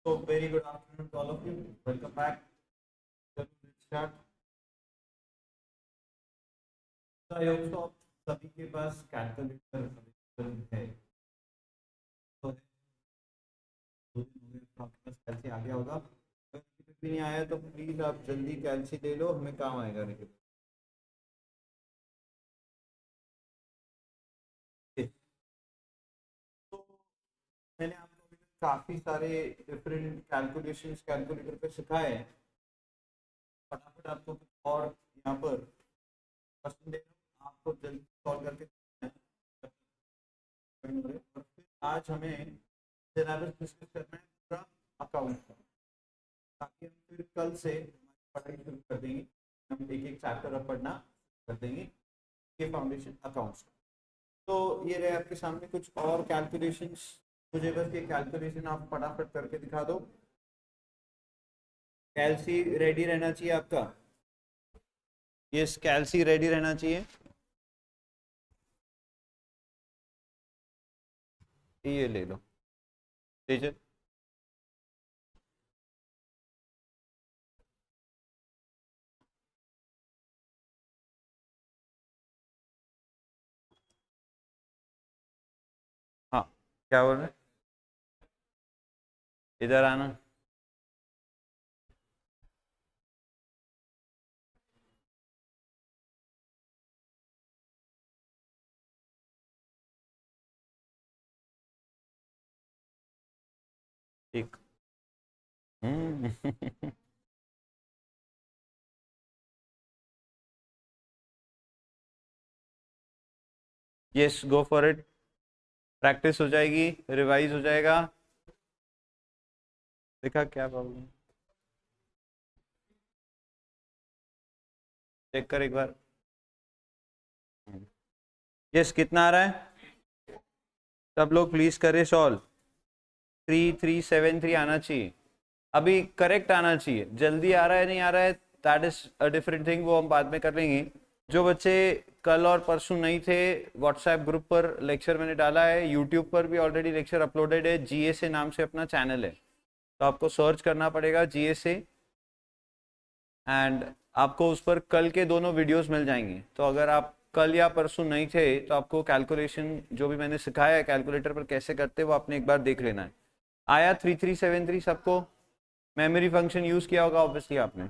So very good afternoon to all of you. Welcome back. Let's start. So I hope so आप सभी के पास calculator available है। तो दो दिन हो गए तो आपके पास कैलसी आ गया होगा। अगर किसी भी नहीं आया तो प्लीज आप जल्दी कैलसी ले लो, हमें काम आएगा। लेकिन तो मैंने आपको अभी तक काफी सारे डिफरेंट कैलकुलेशंस कैलकुलेटर पे सिखाए हैं। फटाफट आपको कुछ और यहाँ पर क्वेश्चन दे रहा हूँ, आपको जल्दी सॉल्व करके देना है। और फिर आज हमें सिलेबस डिस्कस करना है पूरा अकाउंट का, ताकि हम फिर कल से हमारी पढ़ाई शुरू कर देंगे। हम एक एक चैप्टर अब पढ़ना कर देंगे ये फाउंडेशन अकाउंट्स का। तो ये रहे आपके सामने कुछ और कैलकुलेशंस। मुझे बस ये कैलकुलेशन आप फटाफट करके दिखा दो। कैलसी रेडी रहना चाहिए आपका। यस, कैलसी रेडी रहना चाहिए। ये ले लो टीचर। हाँ, क्या बोल रहे? इधर आना। ठीक। Yes, go for it. Practice हो जाएगी, रिवाइज हो जाएगा। देखा क्या प्रॉब्लम? चेक कर एक बार। यस, कितना आ रहा है? सब लोग प्लीज करें सॉल्व। 3373 आना चाहिए। अभी करेक्ट आना चाहिए। जल्दी आ रहा है नहीं आ रहा है, that is a different thing, वो हम बाद में कर लेंगे। जो बच्चे कल और परसों नहीं थे, व्हाट्सएप ग्रुप पर लेक्चर मैंने डाला है, यूट्यूब पर भी ऑलरेडी लेक्चर अपलोडेड है। जीएसए नाम से अपना चैनल है, तो आपको सर्च करना पड़ेगा जीएसए, एंड आपको उस पर कल के दोनों वीडियोस मिल जाएंगे। तो अगर आप कल या परसों नहीं थे तो आपको कैलकुलेशन जो भी मैंने सिखाया है कैलकुलेटर पर कैसे करते वो आपने एक बार देख लेना है। आया 3373 सबको? मेमोरी फंक्शन यूज किया होगा ऑब्वियसली आपने।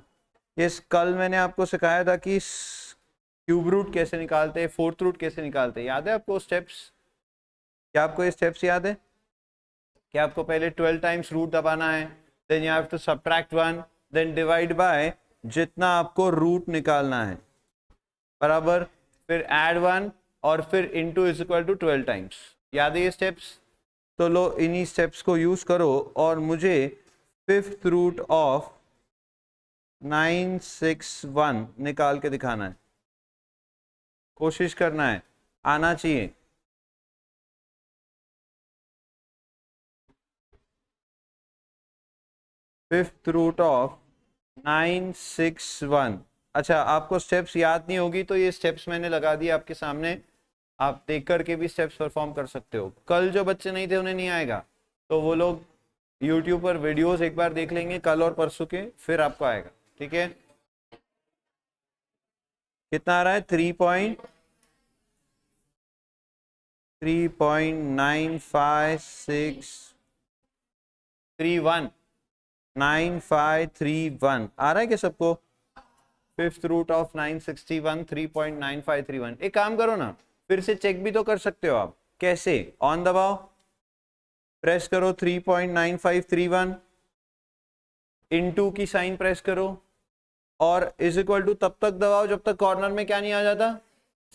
यस, कल मैंने आपको सिखाया था कि क्यूब रूट कैसे निकालते हैं, फोर्थ रूट कैसे निकालते हैं। याद है आपको स्टेप्स? क्या आपको ये स्टेप्स याद है कि आपको पहले 12 टाइम्स रूट दबाना है, then you have to subtract 1, then divide by जितना आपको रूट निकालना है, बराबर, फिर ऐड 1 और फिर into is equal to 12 times. याद है ये स्टेप्स? तो लो, इन्हीं स्टेप्स को यूज करो और मुझे फिफ्थ रूट ऑफ 961 निकाल के दिखाना है। कोशिश करना है, आना चाहिए। Fifth root of 961। अच्छा, आपको स्टेप्स याद नहीं होगी तो ये स्टेप्स मैंने लगा दिए आपके सामने, आप देख करके भी स्टेप्स परफॉर्म कर सकते हो। कल जो बच्चे नहीं थे उन्हें नहीं आएगा, तो वो लोग यूट्यूब पर वीडियोस एक बार देख लेंगे कल और परसों के, फिर आपको आएगा। ठीक है? कितना आ रहा है? 3.95631 9531 आ रहा है क्या सबको? Fifth root of 961 3.9531। एक काम करो ना, फिर से चेक भी तो कर सकते हो आप। कैसे? ऑन दबाओ, प्रेस करो 3.9531, इनटू की साइन प्रेस करो और इज इक्वल टू तब तक दबाओ जब तक कॉर्नर में क्या नहीं आ जाता,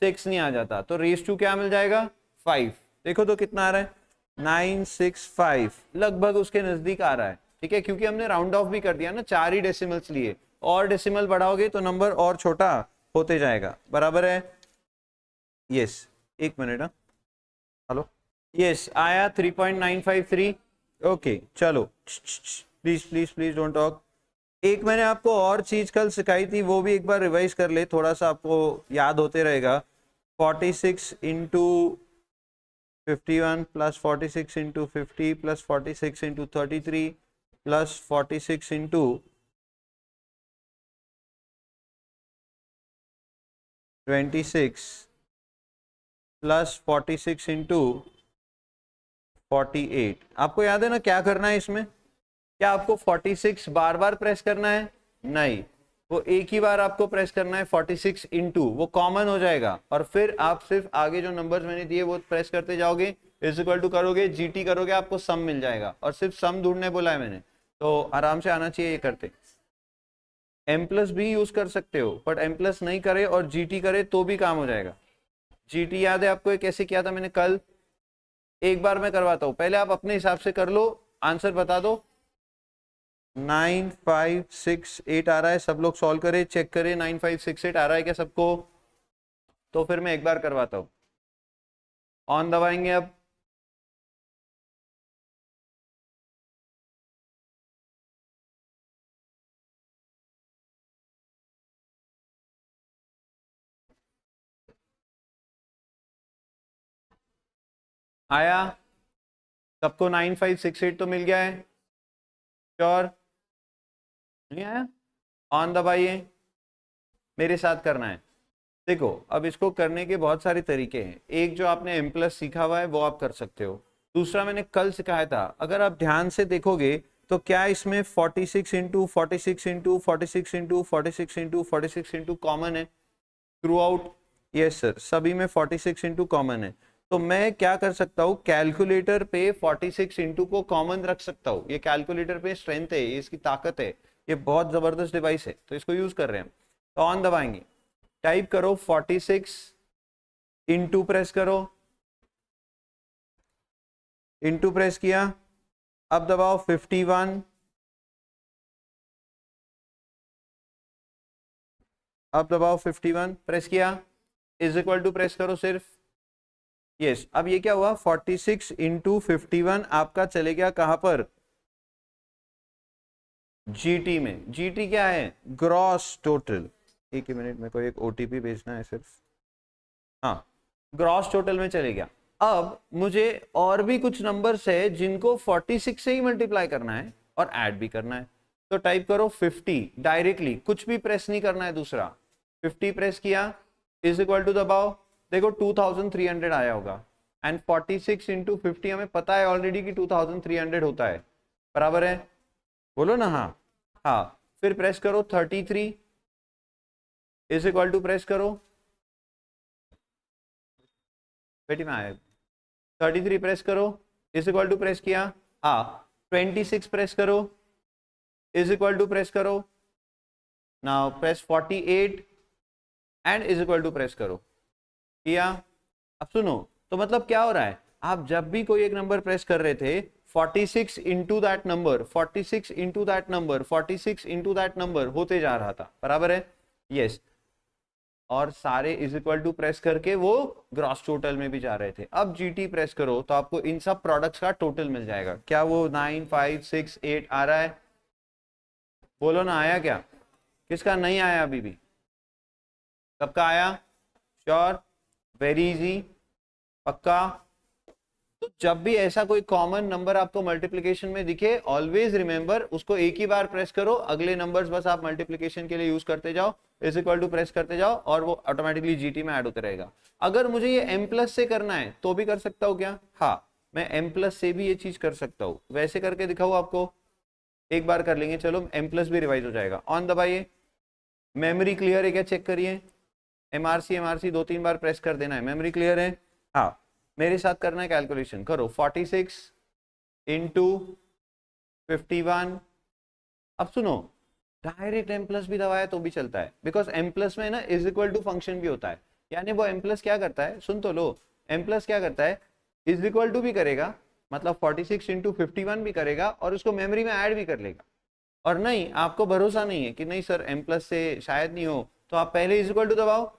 6 नहीं आ जाता। तो रेस टू क्या मिल जाएगा? 5। देखो तो कितना आ रहा है? 965, लगभग उसके नजदीक आ रहा है। ठीक है, क्योंकि हमने राउंड ऑफ भी कर दिया ना, 4 ही डेसिमल्स लिए, और डेसिमल बढ़ाओगे तो नंबर और छोटा होते जाएगा। बराबर है? यस, एक मिनट। हेलो, यस आया 3.953। ओके चलो, please please please don't talk. एक मैंने आपको और चीज कल सिखाई थी, वो भी एक बार रिवाइज कर ले, थोड़ा सा आपको याद होते रहेगा। 46 into 51 plus 46 into 50 plus 46 into 33 plus 46 into 26 plus 46 into 48। आपको याद है ना क्या करना है इसमें? क्या आपको 46 बार बार प्रेस करना है? नहीं, वो एक ही बार आपको प्रेस करना है 46 इंटू, वो कॉमन हो जाएगा और फिर आप सिर्फ आगे जो नंबर्स मैंने दिए वो प्रेस करते जाओगे, इज इक्वल टू करोगे, जीटी करोगे, आपको सम मिल जाएगा। और सिर्फ सम ढूंढने बोला है मैंने, तो आराम से आना चाहिए ये करते। एम प्लस भी यूज कर सकते हो, बट एम प्लस नहीं करे और जीटी करे तो भी काम हो जाएगा। जीटी याद है आपको कैसे किया था मैंने कल? एक बार मैं करवाता हूं, पहले आप अपने हिसाब से कर लो, आंसर बता दो। 9568 आ रहा है, सब लोग सॉल्व करें, चेक करें 9568 आ रहा है क्या सबको? तो फिर मैं एक बार करवाता हूं। ऑन दबाएंगे अब। आया सबको? 9568 तो मिल गया है? श्योर? नहीं आया? ऑन दबाइए, मेरे साथ करना है। देखो अब इसको करने के बहुत सारे तरीके हैं। एक जो आपने एम प्लस सीखा हुआ है वो आप कर सकते हो। दूसरा मैंने कल सिखाया था, अगर आप ध्यान से देखोगे तो क्या इसमें 46 into 46 into 46 into 46 into 46 into common है थ्रू आउट? यस सर, सभी में 46 इंटू कॉमन है। तो मैं क्या कर सकता हूँ, कैलकुलेटर पे 46 इंटू को कॉमन रख सकता हूँ। ये कैलकुलेटर पे स्ट्रेंथ है, ये इसकी ताकत है, ये बहुत जबरदस्त डिवाइस है, तो इसको यूज कर रहे हैं। तो ऑन दबाएंगे, टाइप करो 46 इंटू, प्रेस करो, इंटू प्रेस किया, अब दबाओ 51, अब दबाओ 51, प्रेस किया, इज इक्वल टू प्रेस करो सिर्फ। यस, अब ये क्या हुआ, 46 इंटू 51 आपका चले गया कहां पर? जीटी में। जीटी क्या है? Gross total. एक ही मिनट, मेरे को एक ओटीपी भेजना है सिर्फ। हाँ, ग्रॉस टोटल में चले गया। अब मुझे और भी कुछ नंबर्स है जिनको 46 से ही मल्टीप्लाई करना है और ऐड भी करना है। तो टाइप करो 50 डायरेक्टली, कुछ भी प्रेस नहीं करना है दूसरा। 50 प्रेस किया, इज इक्वल टू दबाओ, देखो 2300 आया होगा। एंड 46 इंटू 50 हमें पता है ऑलरेडी कि 2300 होता है, बराबर है? बोलो ना हाँ। हाँ, फिर प्रेस करो 33, इज इक्वल टू प्रेस करो, बेटी में आया 33 प्रेस करो, इज इक्वल टू प्रेस किया, हाँ 26 प्रेस करो, इज इक्वल टू प्रेस करो, now press 48 and is equal to press करो, किया। अब सुनो, तो मतलब क्या हो रहा है, आप जब भी कोई एक नंबर प्रेस कर रहे थे 46 into that number, 46 into that number, 46 into that number होते जा रहा था, बराबर है? यस, और सारे इज इक्वल टू प्रेस करके वो ग्रॉस टोटल में भी जा रहे थे। अब जीटी प्रेस करो तो आपको इन सब प्रोडक्ट्स का टोटल मिल जाएगा। क्या वो 9568 आ रहा है? बोलो ना, आया क्या? किसका नहीं आया अभी भी? सबका आया? श्योर? वेरी इजी, पक्का? तो जब भी ऐसा कोई कॉमन नंबर आपको मल्टीप्लिकेशन में दिखे, ऑलवेज रिमेंबर उसको एक ही बार प्रेस करो, अगले नंबर्स बस आप मल्टीप्लिकेशन के लिए यूज करते जाओ, इज इक्वल टू प्रेस करते जाओ और वो ऑटोमेटिकली जीटी में ऐड होते रहेगा। अगर मुझे ये एम प्लस से करना है तो भी कर सकता हूँ क्या? हाँ, मैं एम प्लस से भी ये चीज कर सकता हूँ। वैसे करके दिखाऊँ आपको? एक बार कर लेंगे, चलो एम प्लस भी रिवाइज हो जाएगा। ऑन दबाइए, मेमोरी क्लियर है क्या चेक करिए। एमआरसी 2-3 बार प्रेस कर देना है। मेमोरी क्लियर है? हाँ, मेरे साथ करना है, कैलकुलेशन करो 46 इंटू 51। अब सुनो, डायरेक्ट एम प्लस भी दबाया तो भी चलता है, बिकॉज एम प्लस में ना इज इक्वल टू फंक्शन भी होता है। यानी वो एम प्लस क्या करता है, सुन तो लो, एम प्लस क्या करता है, इज इक्वल टू भी करेगा, मतलब 46 इंटू 51 भी करेगा और उसको मेमोरी में ऐड भी कर लेगा। और नहीं, आपको भरोसा नहीं है कि नहीं सर एम प्लस से शायद नहीं हो, तो आप पहले इज इक्वल टू दबाओ,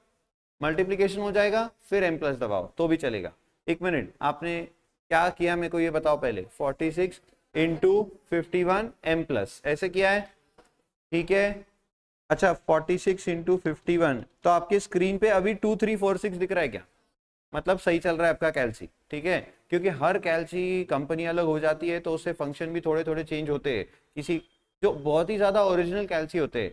मल्टीप्लीकेशन हो जाएगा, फिर एम प्लस दबाओ तो भी चलेगा। एक मिनट, आपने क्या किया मेरे को ये बताओ पहले। 46 इंटू 51 एम प्लस ऐसे किया है, ठीक है? अच्छा, 46 इंटू 51, तो आपके स्क्रीन पे अभी 2346 दिख रहा है क्या? मतलब सही चल रहा है आपका कैलसी। ठीक है, क्योंकि हर कैलसी कंपनी अलग हो जाती है तो उससे फंक्शन भी थोड़े थोड़े चेंज होते हैं। किसी जो बहुत ही ज्यादा ओरिजिनल कैलसी होते हैं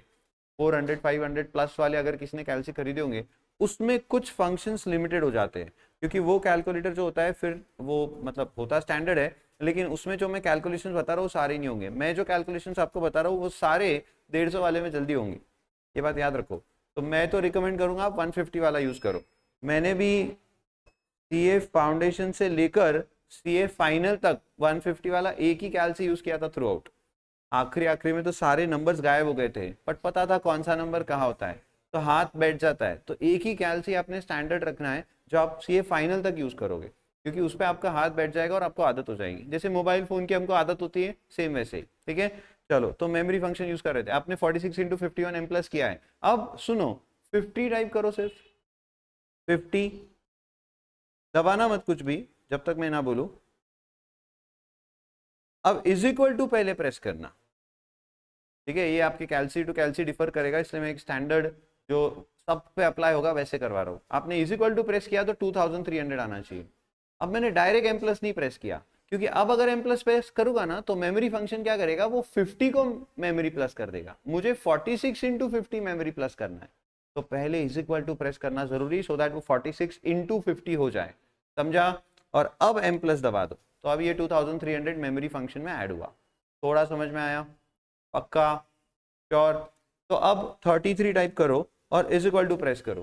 400 500 प्लस वाले, अगर किसी ने कैलसी खरीदे होंगे, उसमें कुछ फंक्शंस लिमिटेड हो जाते हैं, क्योंकि वो कैलकुलेटर जो होता है फिर वो मतलब होता स्टैंडर्ड है, लेकिन उसमें जो मैं कैलकुलेशंस बता रहा हूँ सारे नहीं होंगे। मैं जो कैलकुलेशंस आपको बता रहा हूँ वो सारे 150 वाले में जल्दी होंगे, ये बात याद रखो। तो मैं तो रिकमेंड करूंगा आप 150 वाला यूज करो। मैंने भी सीए फाउंडेशन से लेकर सीए फाइनल तक 150 वाला एक ही कैल से यूज किया था थ्रू आउट। आखिरी आखिरी में तो सारे नंबर्स गायब हो गए थे, बट पता था कौन सा नंबर कहाँ होता है, तो हाथ बैठ जाता है। तो एक ही कैल से आपने स्टैंडर्ड रखना है जो आप सीए फाइनल तक यूज करोगे, क्योंकि उस पर आपका हाथ बैठ जाएगा और आपको आदत हो जाएगी, जैसे मोबाइल फोन की हमको आदत होती है सेम वैसे ही। ठीक है, चलो तो मेमोरी फंक्शन यूज कर रहे थे, आपने 46 × 51 एम प्लस किया है। अब सुनो 50 टाइप करो, सिर्फ 50, दबाना मत कुछ भी जब तक मैं ना बोलूं। अब इज इक्वल टू पहले प्रेस करना, ठीक है, ये आपके कैलसी टू कैलसी डिफर करेगा, इसलिए मैं एक स्टैंडर्ड जो सब पे अप्लाई होगा वैसे करवा रहा हूँ। आपने इज इक्वल टू प्रेस किया तो 2300 आना चाहिए। अब मैंने डायरेक्ट एम प्लस नहीं प्रेस किया, क्योंकि अब अगर एम प्लस प्रेस करूंगा ना तो मेमोरी फंक्शन क्या करेगा, वो 50 को मेमोरी प्लस कर देगा, मुझे 46 × 50 मेमोरी प्लस करना है। तो पहले इज इक्वल टू प्रेस करना जरूरी, सो दैट वो 46 × 50 हो जाए, समझा। और अब एम प्लस दबा दो, तो अब ये 2300 मेमोरी फंक्शन में ऐड हुआ। थोड़ा समझ में आया, पक्का, श्योर। तो अब 33 टाइप करो और इज इक्वल टू प्रेस करो,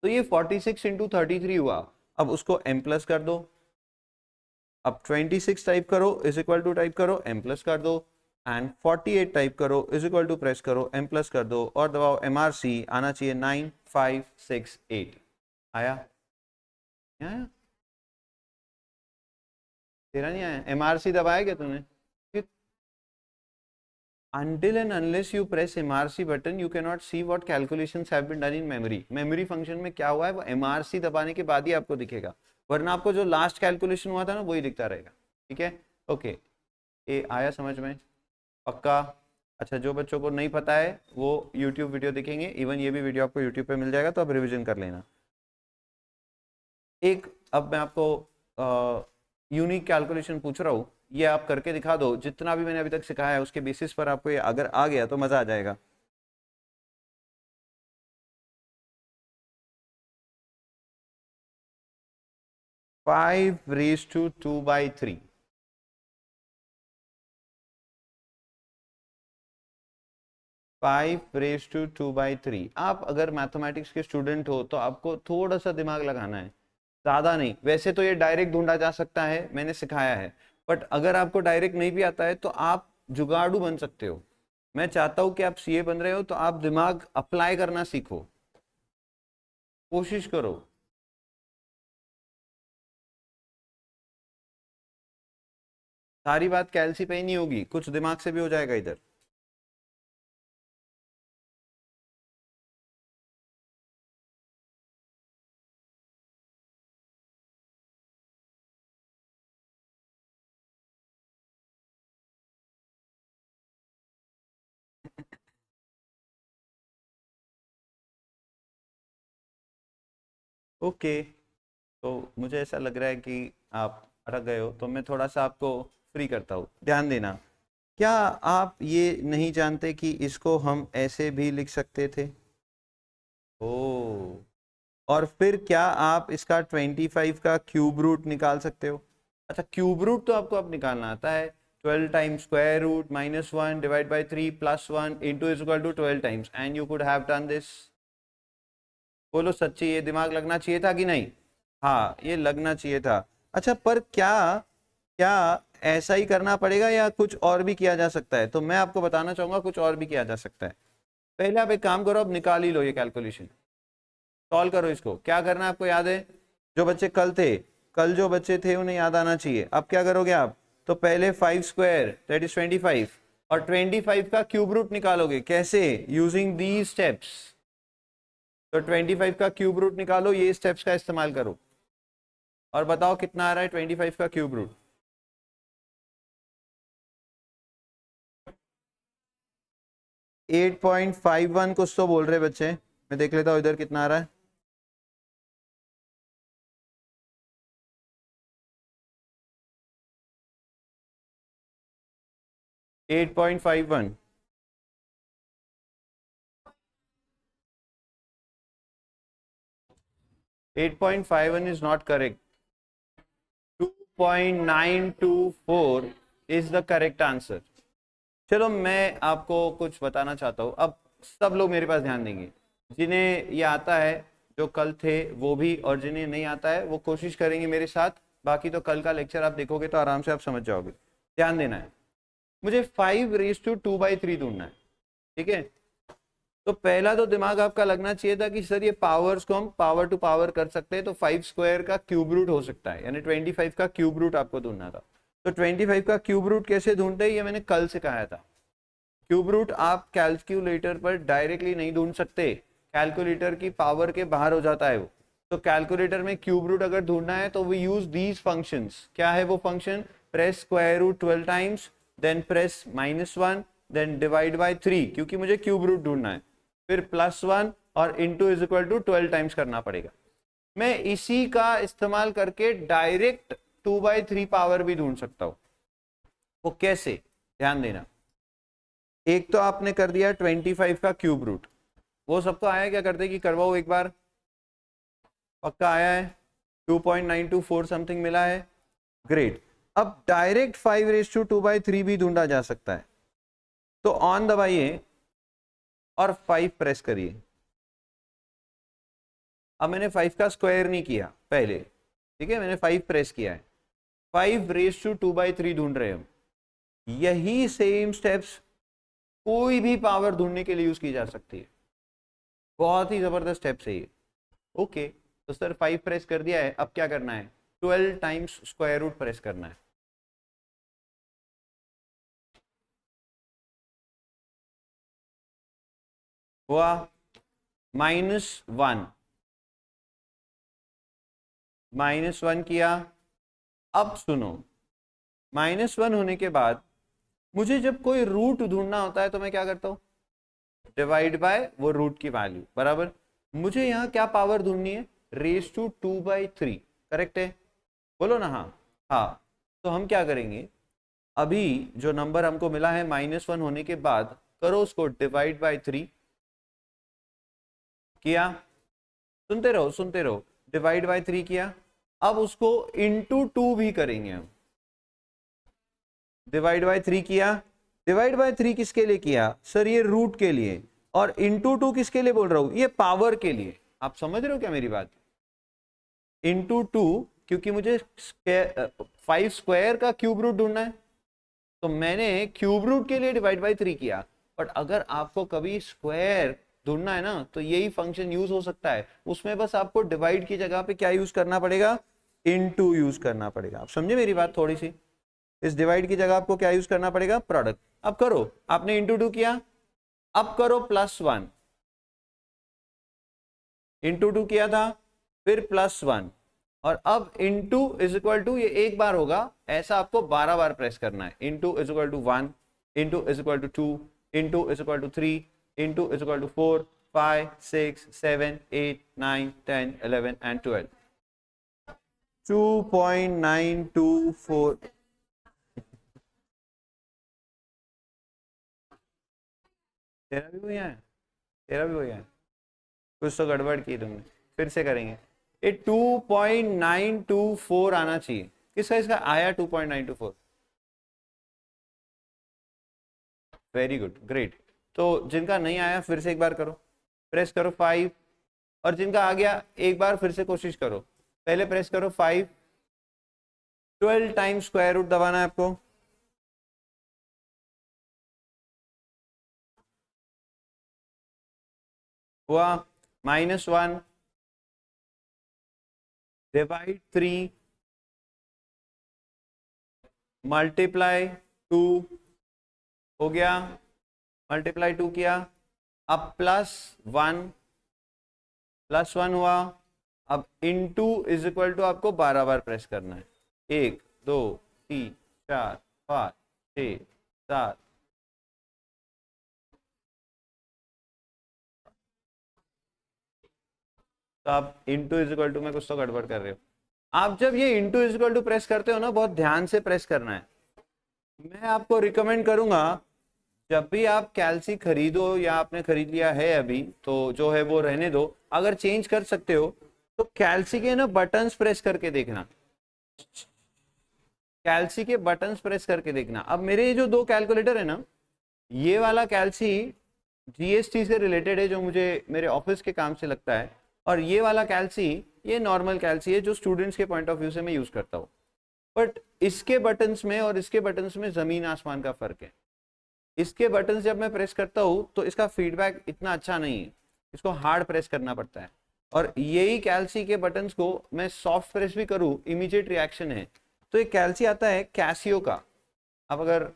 तो ये 46 × 33 हुआ। अब उसको m प्लस कर दो। अब 26 टाइप करो, इज इक्वल टू टाइप करो, m प्लस कर दो। एंड 48 टाइप करो, इज इक्वल टू प्रेस करो, m प्लस कर दो और दबाओ MRC। आना चाहिए 9568। आया? आया? तेरा नहीं आया? MRC दबाया क्या तूने? Until and unless you press MRC button, you cannot see what calculations have been done in memory. Memory function में क्या हुआ है वो MRC दबाने के बाद ही आपको दिखेगा, वरना आपको जो लास्ट कैलकुलेशन हुआ था ना वही दिखता रहेगा। ठीक है, ओके, ये आया समझ में? पक्का? अच्छा, जो बच्चों को नहीं पता है वो YouTube वीडियो देखेंगे, इवन ये भी वीडियो आपको YouTube पे मिल जाएगा, तो आप रिविजन कर लेना। एक अब मैं आपको यूनिक कैलकुलेशन पूछ रहा हूँ, ये आप करके दिखा दो। जितना भी मैंने अभी तक सिखाया है उसके बेसिस पर आपको ये अगर आ गया तो मजा आ जाएगा। Five raise to 2/3, 5 raise to 2/3। आप अगर मैथमेटिक्स के स्टूडेंट हो तो आपको थोड़ा सा दिमाग लगाना है, ज्यादा नहीं। वैसे तो ये डायरेक्ट ढूंढा जा सकता है, मैंने सिखाया है, बट अगर आपको डायरेक्ट नहीं भी आता है तो आप जुगाड़ू बन सकते हो। मैं चाहता हूं कि आप सीए बन रहे हो तो आप दिमाग अप्लाई करना सीखो, कोशिश करो। सारी बात कैलसी पे ही नहीं होगी, कुछ दिमाग से भी हो जाएगा इधर। ओके, तो मुझे ऐसा लग रहा है कि आप अटक गए हो, तो मैं थोड़ा सा आपको फ्री करता हूँ, ध्यान देना। क्या आप ये नहीं जानते कि इसको हम ऐसे भी लिख सकते थे? ओ, और फिर क्या आप इसका 25 का क्यूब रूट निकाल सकते हो? अच्छा, क्यूब रूट तो आपको अब निकालना आता है। 12 times square root -1 divide by 3 +1 into is equal to 12 times, and you could have done this. बोलो सच्ची, ये दिमाग लगना चाहिए था कि नहीं? हाँ, ये लगना चाहिए था। अच्छा, पर क्या क्या ऐसा ही करना पड़ेगा या कुछ और भी किया जा सकता है? तो मैं आपको बताना चाहूंगा कुछ और भी किया जा सकता है। पहले आप एक काम करो, अब निकाल ही लो ये कैलकुलेशन, सॉल्व करो इसको। क्या करना है आपको याद है? जो बच्चे कल थे, कल जो बच्चे थे उन्हें याद आना चाहिए। अब क्या करोगे आप? तो पहले 5 स्क्वायर दैट इज 25, और 25 का क्यूब रूट निकालोगे। कैसे? Using the steps. तो 25 का क्यूब रूट निकालो, ये स्टेप्स का इस्तेमाल करो, और बताओ कितना आ रहा है 25 का क्यूब रूट। 8.51 कुछ तो बोल रहे बच्चे, मैं देख लेता हूँ इधर कितना आ रहा है। 8.51 8.51 is not correct. 2.924 is the correct answer. चलो मैं आपको कुछ बताना चाहता हूँ. अब सब लोग मेरे पास ध्यान देंगे, जिन्हें ये आता है, जो कल थे वो भी, और जिन्हें नहीं आता है वो कोशिश करेंगे मेरे साथ. बाकी तो कल का लेक्चर आप देखोगे तो आराम से आप समझ जाओगे. ध्यान देना है, मुझे 5⁻2/3 ढूंढना है. ठीक है, तो पहला तो दिमाग आपका लगना चाहिए था कि सर ये पावर्स को हम पावर टू पावर कर सकते हैं, तो 5 स्क्वायर का क्यूब रूट हो सकता है, यानी 25 का क्यूब रूट आपको ढूंढना था. तो 25 का क्यूब रूट कैसे ढूंढते हैं ये मैंने कल से कहा था. क्यूब रूट आप कैलकुलेटर पर डायरेक्टली नहीं ढूंढ सकते, कैलकुलेटर की पावर के बाहर हो जाता है वो. तो कैलकुलेटर में क्यूब रूट अगर ढूंढना है तो वी यूज दीज फंक्शंस. क्या है वो function? Press square root 12 times, then press -1, then divide by 3, क्योंकि मुझे क्यूब रूट ढूंढना है. फिर +1 और into is equal to 12 times करना पड़ेगा. मैं इसी का इस्तेमाल करके डायरेक्ट 2/3 पावर भी ढूंढ सकता हूं. वो कैसे? ध्यान देना. एक तो आपने कर दिया 25 का क्यूब रूट, वो सबको आया? क्या करते कि करवाओ एक बार, पक्का आया है? 2.924 समथिंग मिला है. ग्रेट. अब डायरेक्ट 5⁻2/3 भी ढूंढा जा सकता है. तो ऑन दबाइए और 5 प्रेस करिए. अब मैंने 5 का स्क्वायर नहीं किया पहले, ठीक है, मैंने 5 प्रेस किया है. 5⁻2/3 ढूंढ रहे हैं हम. यही सेम स्टेप्स कोई भी पावर ढूंढने के लिए यूज की जा सकती है. बहुत ही जबरदस्त स्टेप्स है ये. ओके, तो सर 5 प्रेस कर दिया है, अब क्या करना है? 12 टाइम्स स्क्वायर रूट प्रेस करना है. हुआ -1, -1 किया. अब सुनो, -1 होने के बाद मुझे जब कोई रूट ढूंढना होता है तो मैं क्या करता हूं? डिवाइड बाय वो रूट की वैल्यू, बराबर. मुझे यहाँ क्या पावर ढूंढनी है? ⁻²/3. करेक्ट है? बोलो ना. हाँ हाँ. तो हम क्या करेंगे, अभी जो नंबर हमको मिला है -1 होने के बाद, करो उसको डिवाइड बाय 3. किया? सुनते रहो सुनते रहो. डिवाइड बाय 3 किया. अब उसको इंटू 2 भी करेंगे हम. डिवाइड बाय 3 किया. डिवाइड बाय 3 किसके लिए किया? सर ये रूट के लिए. और इंटू 2 किसके लिए बोल रहा हूं? ये पावर के लिए. आप समझ रहे हो क्या मेरी बात? इंटू 2, क्योंकि मुझे 5 स्क्वायर का क्यूब रूट ढूंढना है, तो मैंने क्यूब रूट के लिए डिवाइड बाय 3 किया. बट अगर आपको कभी स्क्वायर ढूंढना है ना, तो यही फंक्शन यूज हो सकता है. उसमें बस आपको डिवाइड की जगह पे क्या यूज करना पड़ेगा? इनटू यूज करना पड़ेगा. आप समझे मेरी बात थोड़ी सी? इस डिवाइड की जगह आपको क्या यूज करना पड़ेगा? प्रोडक्ट. अब करो, आपने इंटू 2 किया. अब करो +1. इंटू 2 किया था, फिर +1, और अब इंटू इज इक्वल टू, ये एक बार होगा, ऐसा आपको 12 बार प्रेस करना है. Into is equal to 1, into is equal to 2, into is equal to 3, into is equal to 4, 5, 6, 7, 8, 9, 10, 11 and 12. 2.924. तेरा भी वही है? तेरा भी वही है? कुछ तो गड़बड़ की तुमने. फिर से करेंगे. ये 2.924 आना चाहिए. किसका इसका आया 2.924? Very good, great. तो जिनका नहीं आया फिर से एक बार करो, प्रेस करो 5. और जिनका आ गया एक बार फिर से कोशिश करो. पहले प्रेस करो 5. 12 टाइम्स स्क्वायर रूट दबाना है आपको. हुआ -1, डिवाइड 3, मल्टीप्लाई 2. हो गया? मल्टीप्लाई 2 किया. अब +1 हुआ. अब इनटू इज इक्वल टू आपको 12 बार प्रेस करना है. 1, 2, 3, 4, 5, 6, 7. तो आप इंटू इज इक्वल टू में कुछ तो गड़बड़ कर रहे हो. आप जब ये into is equal to press करते हो ना, बहुत ध्यान से प्रेस करना है. मैं आपको रिकमेंड करूंगा जब भी आप कैल्सी खरीदो या आपने खरीद लिया है अभी, तो जो है वो रहने दो, अगर चेंज कर सकते हो तो कैल्सी के ना बटन्स प्रेस करके देखना, कैल्सी के बटन्स प्रेस करके देखना। अब मेरे ये जो दो कैलकुलेटर है ना, ये वाला कैल्सी जीएसटी से रिलेटेड है जो मुझे मेरे ऑफिस के काम से लगता है, और ये वाला कैल्सी ये नॉर्मल कैल्सी है जो स्टूडेंट्स के पॉइंट ऑफ व्यू से मैं यूज करता हूँ। बट इसके बटन्स में और इसके बटन्स में जमीन आसमान का फर्क है। इसके बटन जब मैं प्रेस करता हूँ तो इसका फीडबैक इतना अच्छा नहीं है, इसको हार्ड प्रेस करना पड़ता है। और यही कैल्सी के बटन्स को मैं सॉफ्ट प्रेस भी करूँ, इमीडिएट रिएक्शन है। तो एक कैल्सी आता है कैसियो का, आप अगर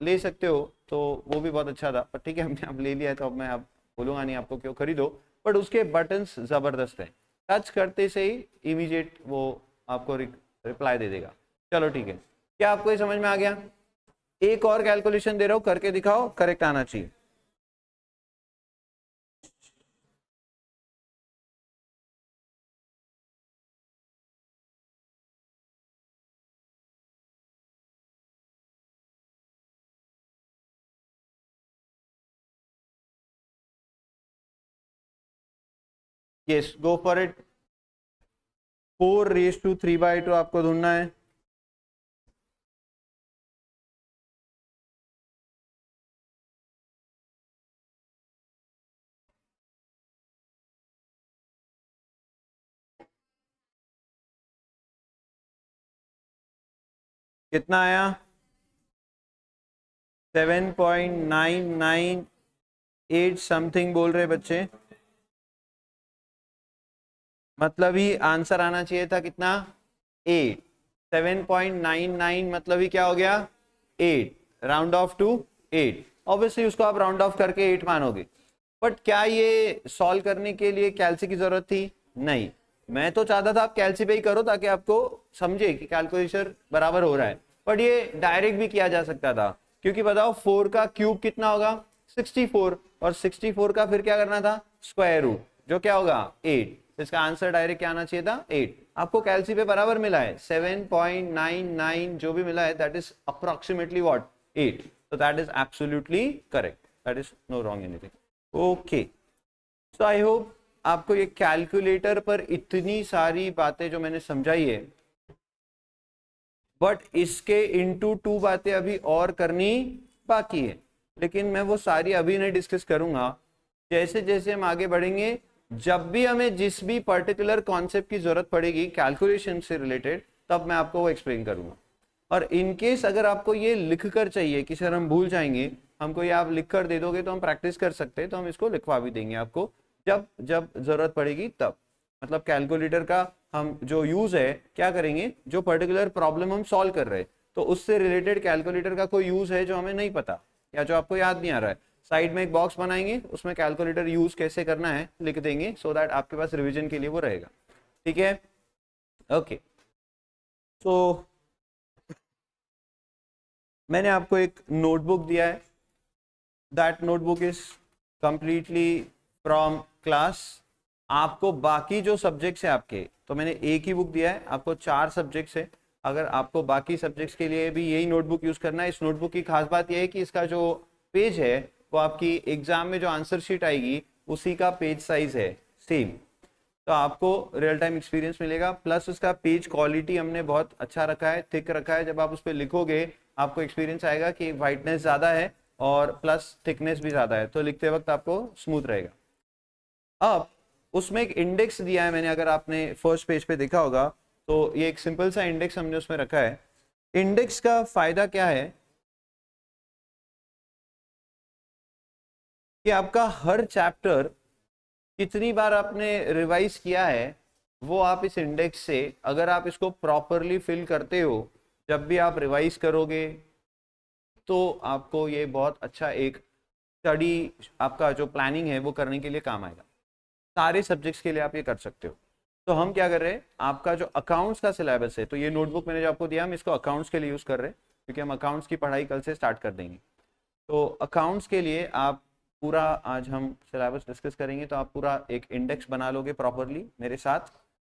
ले सकते हो तो वो भी बहुत अच्छा था, पर ठीक है हमने अब ले लिया है तो अब मैं अब बोलूँगा नहीं आपको क्यों खरीदो, बट उसके बटन्स ज़बरदस्त हैं, टच करते से ही इमीडिएट वो आपको रिप्लाई दे देगा। चलो ठीक है, क्या आपको ये समझ में आ गया? एक और कैलकुलेशन दे रहा हूं, करके दिखाओ, करेक्ट आना चाहिए। Yes, go for it. 4:3/2 आपको ढूंढना है। कितना आया? 7.998 समथिंग बोल रहे बच्चे, मतलब ही आंसर आना चाहिए था कितना? 8। 7.99 मतलब ही क्या हो गया? 8। Round of to 8। ऑब्वियसली उसको आप राउंड ऑफ करके 8 मानोगे, बट क्या ये सॉल्व करने के लिए कैल्सी की जरूरत थी? नहीं। मैं तो चाहता था आप कैल्सी पे ही करो ताकि आपको समझे कि कैलकुलेशन बराबर हो रहा है, बट ये डायरेक्ट भी किया जा सकता था, क्योंकि बताओ 4 का क्यूब कितना होगा? 64, और 64 का फिर क्या करना था? स्क्वायर रूट, जो क्या होगा? 8। इसका आंसर डायरेक्ट क्या आना चाहिए था? 8। आपको कैल्सी पे बराबर मिला है 7.99, जो भी मिला है that is approximately what? 8। so that is absolutely correct, that is no wrong anything. Okay, so I hope आपको ये कैलकुलेटर पर इतनी सारी बातें जो मैंने समझाई है, बट इसके इनटू 2 बातें अभी और करनी बाकी है, लेकिन मैं वो सारी अभी नहीं डिस्कस करूंगा। जैसे जैसे हम आगे बढ़ेंगे, जब भी हमें जिस भी पर्टिकुलर कॉन्सेप्ट की जरूरत पड़ेगी कैलकुलेशन से रिलेटेड, तब मैं आपको वो एक्सप्लेन करूंगा। और इनकेस अगर आपको ये लिख कर चाहिए कि सर हम भूल जाएंगे, हमको ये आप लिख कर दे दोगे तो हम प्रैक्टिस कर सकते हैं, तो हम इसको लिखवा भी देंगे आपको जब जब जरूरत पड़ेगी तब। मतलब कैलकुलेटर का हम जो यूज है क्या करेंगे, जो पर्टिकुलर प्रॉब्लम हम सॉल्व कर रहे हैं तो उससे रिलेटेड कैलकुलेटर का कोई यूज है जो हमें नहीं पता या जो आपको याद नहीं आ रहा है, साइड में एक बॉक्स बनाएंगे, उसमें कैलकुलेटर यूज कैसे करना है लिख देंगे, सो दैट आपके पास रिविजन के लिए वो रहेगा। ठीक है, ओके। सो मैंने आपको एक नोटबुक दिया है, that notebook is completely from class. आपको बाकी जो सब्जेक्ट्स है आपके, तो मैंने एक ही बुक दिया है, आपको 4 सब्जेक्ट्स है। अगर आपको बाकी सब्जेक्ट्स के लिए भी यही नोटबुक यूज करना है, इस नोटबुक की खास बात यह है कि इसका जो पेज है वो आपकी एग्जाम में जो आंसर शीट आएगी उसी का पेज साइज है सेम, तो आपको रियल टाइम एक्सपीरियंस मिलेगा। प्लस उसका पेज क्वालिटी हमने बहुत अच्छा रखा है, थिक रखा है। जब आप उस पर लिखोगे आपको एक्सपीरियंस आएगा कि वाइटनेस ज़्यादा है और प्लस थिकनेस भी ज़्यादा है, तो लिखते वक्त आपको स्मूथ रहेगा। अब उसमें एक इंडेक्स दिया है मैंने, अगर आपने फर्स्ट पेज पे देखा होगा तो ये एक सिंपल सा इंडेक्स हमने उसमें रखा है। इंडेक्स का फायदा क्या है कि आपका हर चैप्टर कितनी बार आपने रिवाइज किया है वो आप इस इंडेक्स से, अगर आप इसको प्रॉपरली फिल करते हो, जब भी आप रिवाइज करोगे तो आपको ये बहुत अच्छा एक स्टडी, आपका जो प्लानिंग है वो करने के लिए काम आएगा। सारे सब्जेक्ट्स के लिए आप ये कर सकते हो। तो हम क्या कर रहे हैं, आपका जो अकाउंट्स का सिलेबस है, तो ये नोटबुक मैंने जो आपको दिया हम इसको अकाउंट्स के लिए यूज कर रहे हैं, क्योंकि हम अकाउंट्स की पढ़ाई कल से स्टार्ट कर देंगे। तो अकाउंट्स के लिए आप पूरा, आज हम सिलेबस डिस्कस करेंगे, तो आप पूरा एक इंडेक्स बना लोगे प्रॉपरली मेरे साथ,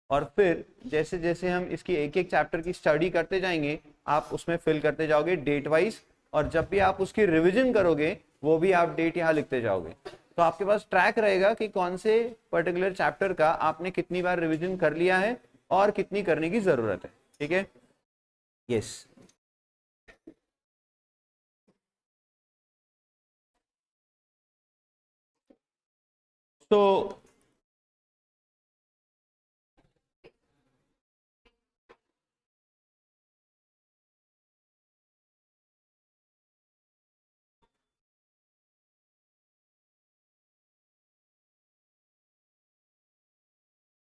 और फिर जैसे जैसे हम इसकी एक एक चैप्टर की स्टडी करते जाएंगे आप उसमें फिल करते जाओगे डेट वाइज, और जब भी आप उसकी रिवीजन करोगे वो भी आप डेट यहाँ लिखते जाओगे, तो आपके पास ट्रैक रहेगा कि कौन से पर्टिकुलर चैप्टर का आपने कितनी बार रिवीजन कर लिया है और कितनी करने की जरूरत है। ठीक है, यस। तो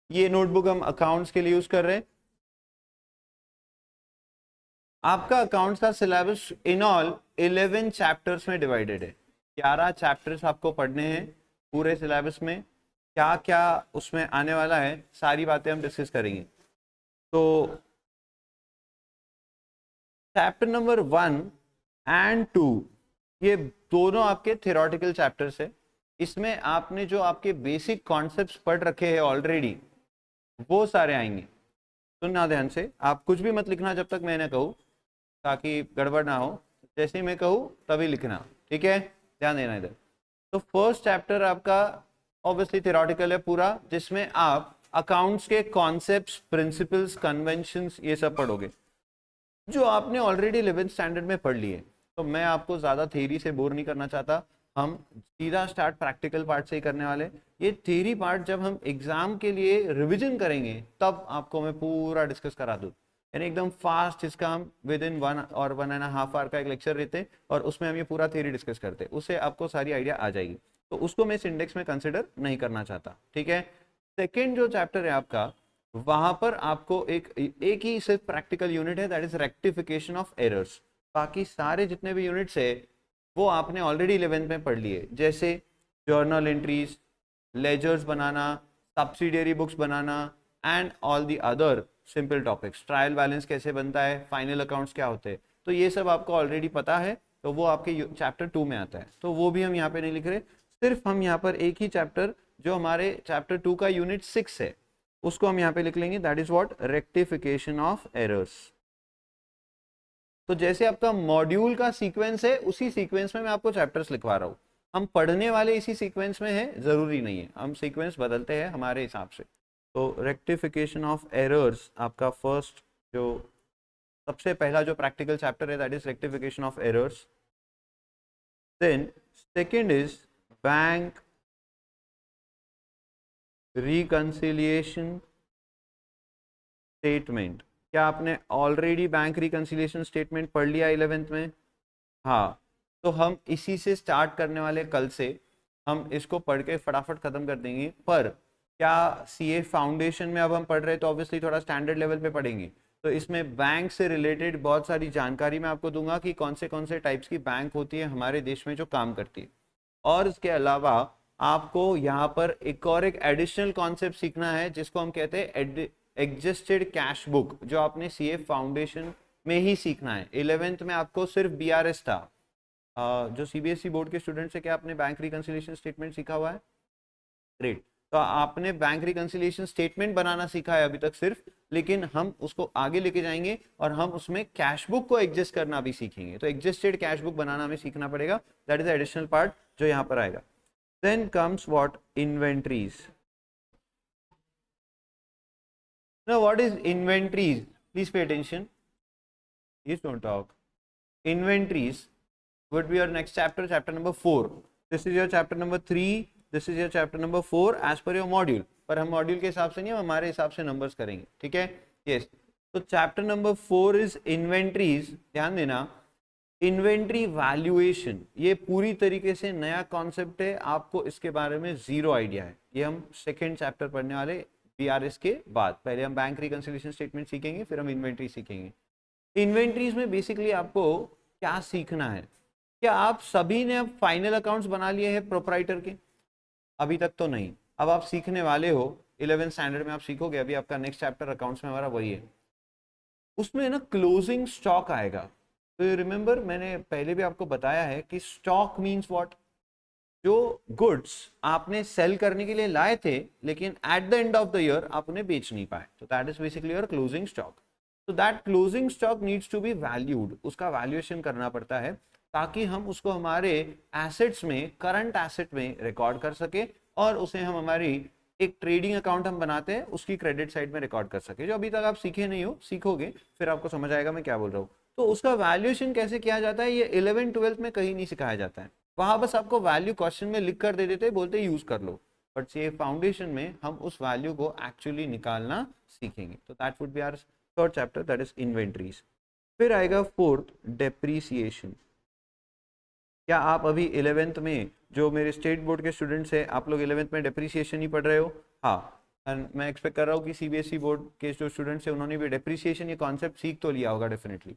ये नोटबुक हम अकाउंट्स के लिए यूज कर रहे हैं। आपका अकाउंट्स का सिलेबस इन ऑल 11 चैप्टर्स में डिवाइडेड है। 11 चैप्टर्स आपको पढ़ने हैं पूरे सिलेबस में। क्या क्या उसमें आने वाला है सारी बातें हम डिस्कस करेंगे। तो चैप्टर नंबर 1 एंड 2 ये दोनों आपके थ्योरेटिकल चैप्टर्स है। इसमें आपने जो आपके बेसिक कॉन्सेप्ट्स पढ़ रखे हैं ऑलरेडी वो सारे आएंगे। सुनना ध्यान से, आप कुछ भी मत लिखना जब तक मैं ना कहूँ, ताकि गड़बड़ ना हो। जैसे ही मैं कहूँ तभी लिखना, ठीक है, ध्यान देना इधर। तो फर्स्ट चैप्टर आपका ऑब्वियसली थ्योरेटिकल है पूरा, जिसमें आप अकाउंट्स के कॉन्सेप्ट्स, प्रिंसिपल्स, कन्वेंशंस ये सब पढ़ोगे जो आपने ऑलरेडी 11th स्टैंडर्ड में पढ़ लिए। तो मैं आपको ज़्यादा थ्योरी से बोर नहीं करना चाहता, हम सीधा स्टार्ट प्रैक्टिकल पार्ट से ही करने वाले। ये थ्योरी पार्ट जब हम एग्जाम के लिए रिवीजन करेंगे तब आपको मैं पूरा डिस्कस करा दूँ, यानी एकदम फास्ट। इसका हम विद इन 1 और 1.5 आवर का एक लेक्चर रहते हैं और उसमें हम ये पूरा थ्योरी डिस्कस करते हैं, उससे आपको सारी आइडिया आ जाएगी। तो उसको मैं इस इंडेक्स में कंसिडर नहीं करना चाहता, ठीक है। सेकेंड जो चैप्टर है आपका, वहां पर आपको एक ही सिर्फ प्रैक्टिकल यूनिट है, that is rectification of errors. बाकी सारे जितने भी यूनिट्स है वो आपने ऑलरेडी 11th में पढ़ लिए, जैसे जर्नल एंट्रीज, लेजर्स बनाना, सब्सिडियरी बुक्स बनाना and all the other simple topics. Trial balance कैसे बनता है, फाइनल अकाउंट्स क्या होते हैं, तो ये सब आपको ऑलरेडी पता है। तो वो आपके चैप्टर 2 में आता है, तो वो भी हम यहाँ पे नहीं लिख रहे। सिर्फ हम यहाँ पर एक ही चैप्टर जो हमारे चैप्टर 2 का यूनिट 6 है उसको हम यहाँ पे लिख लेंगे, that is what, rectification of errors. तो जैसे आपका मॉड्यूल का सीक्वेंस है उसी सीक्वेंस में मैं आपको चैप्टर्स लिखवा रहा हूँ। हम पढ़ने वाले इसी सीक्वेंस में है, जरूरी नहीं है, हम सीक्वेंस बदलते हैं हमारे हिसाब से। तो रेक्टिफिकेशन ऑफ एरर्स आपका फर्स्ट जो सबसे पहला जो प्रैक्टिकल चैप्टर है, that is rectification of errors. Then second is bank reconciliation statement. क्या आपने ऑलरेडी बैंक रिकंसिलिएशन स्टेटमेंट पढ़ लिया 11th में? हाँ, तो हम इसी से स्टार्ट करने वाले कल से। हम इसको पढ़ के फटाफट खत्म कर देंगे। पर क्या सीए फाउंडेशन में अब हम पढ़ रहे हैं तो ऑब्वियसली थोड़ा स्टैंडर्ड लेवल पे पढ़ेंगे, तो इसमें बैंक से रिलेटेड बहुत सारी जानकारी मैं आपको दूंगा कि कौन से टाइप्स की बैंक होती है हमारे देश में जो काम करती है। और इसके अलावा आपको यहाँ पर एक और एक एडिशनल कॉन्सेप्ट सीखना है जिसको हम कहते हैं एडजस्टेड कैश बुक, जो आपने सीए फाउंडेशन में ही सीखना है। 11th में आपको सिर्फ बीआरएस था। जो सीबीएसई बोर्ड के स्टूडेंट से क्या आपने बैंक रिकंसिलिएशन स्टेटमेंट सीखा हुआ है? ग्रेट। तो आपने बैंक रिकंसिलिएशन स्टेटमेंट बनाना सीखा है अभी तक सिर्फ, लेकिन हम उसको आगे लेके जाएंगे और हम उसमें कैश बुक को एडजस्ट करना भी सीखेंगे। तो एडजस्टेड कैश बुक बनाना हमें सीखना पड़ेगा, दैट इज एडिशनल पार्ट जो यहाँ पर आएगा। Then comes what, inventories. Now what is inventories? Please pay attention. Please don't talk. Inventories would be your next chapter, chapter number 4. This is your chapter number 3. This is your chapter number 4 as per your module. पर हम module के हिसाब से नहीं, हम हमारे हिसाब से नंबर्स करेंगे, ठीक है। यस, तो चैप्टर नंबर 4 इज इन्वेंट्रीज। ध्यान देना, इन्वेंट्री वैल्यूएशन ये पूरी तरीके से नया कॉन्सेप्ट है, आपको इसके बारे में जीरो आइडिया है। ये हम सेकेंड चैप्टर पढ़ने वाले बीआरएस के बाद। पहले हम बैंक रिकंसिलिएशन स्टेटमेंट सीखेंगे, फिर हम इन्वेंट्री सीखेंगे। इन्वेंट्रीज में बेसिकली आपको क्या सीखना है? क्या आप सभी ने अब फाइनल अकाउंट्स बना लिए हैं प्रोप्राइटर के? अभी तक तो नहीं, अब आप सीखने वाले हो। 11th स्टैंडर्ड में आप सीखोगे, अभी आपका नेक्स्ट चैप्टर अकाउंट्स में हमारा वही है। उसमें ना क्लोजिंग स्टॉक आएगा। तो रिमेंबर, मैंने पहले भी आपको बताया है कि स्टॉक मींस व्हाट, जो गुड्स आपने सेल करने के लिए लाए थे लेकिन at the end of the year आप उन्हें बेच नहीं पाए, तो that is basically your closing stock. तो that closing stock needs to be valued, उसका वैल्यूएशन करना पड़ता है ताकि हम उसको हमारे एसेट्स में, करंट एसेट में रिकॉर्ड कर सके और उसे हम हमारी एक ट्रेडिंग अकाउंट हम बनाते हैं उसकी क्रेडिट साइड में रिकॉर्ड कर सके। जो अभी तक आप सीखे नहीं हो, सीखोगे फिर आपको समझ आएगा मैं क्या बोल रहा हूँ। तो उसका वैल्यूएशन कैसे किया जाता है ये 11 12 में कहीं नहीं सिखाया जाता है। वहां बस आपको वैल्यू क्वेश्चन में लिख कर दे देते, बोलते यूज कर लो। बट ये फाउंडेशन में हम उस वैल्यू को एक्चुअली निकालना सीखेंगे। तो that would be our third chapter, that is inventories. फिर आएगा फोर्थ, डेप्रीसिएशन। क्या आप अभी 11th में, जो मेरे स्टेट बोर्ड के स्टूडेंट्स हैं, आप लोग 11th में डेप्रीसिएशन ही पढ़ रहे हो? हाँ, एंड मैं एक्सपेक्ट कर रहा हूँ कि सीबीएसई बोर्ड के जो स्टूडेंट्स हैं उन्होंने भी डेप्रीसिएशन ये कॉन्सेप्ट सीख तो लिया होगा डेफिनेटली।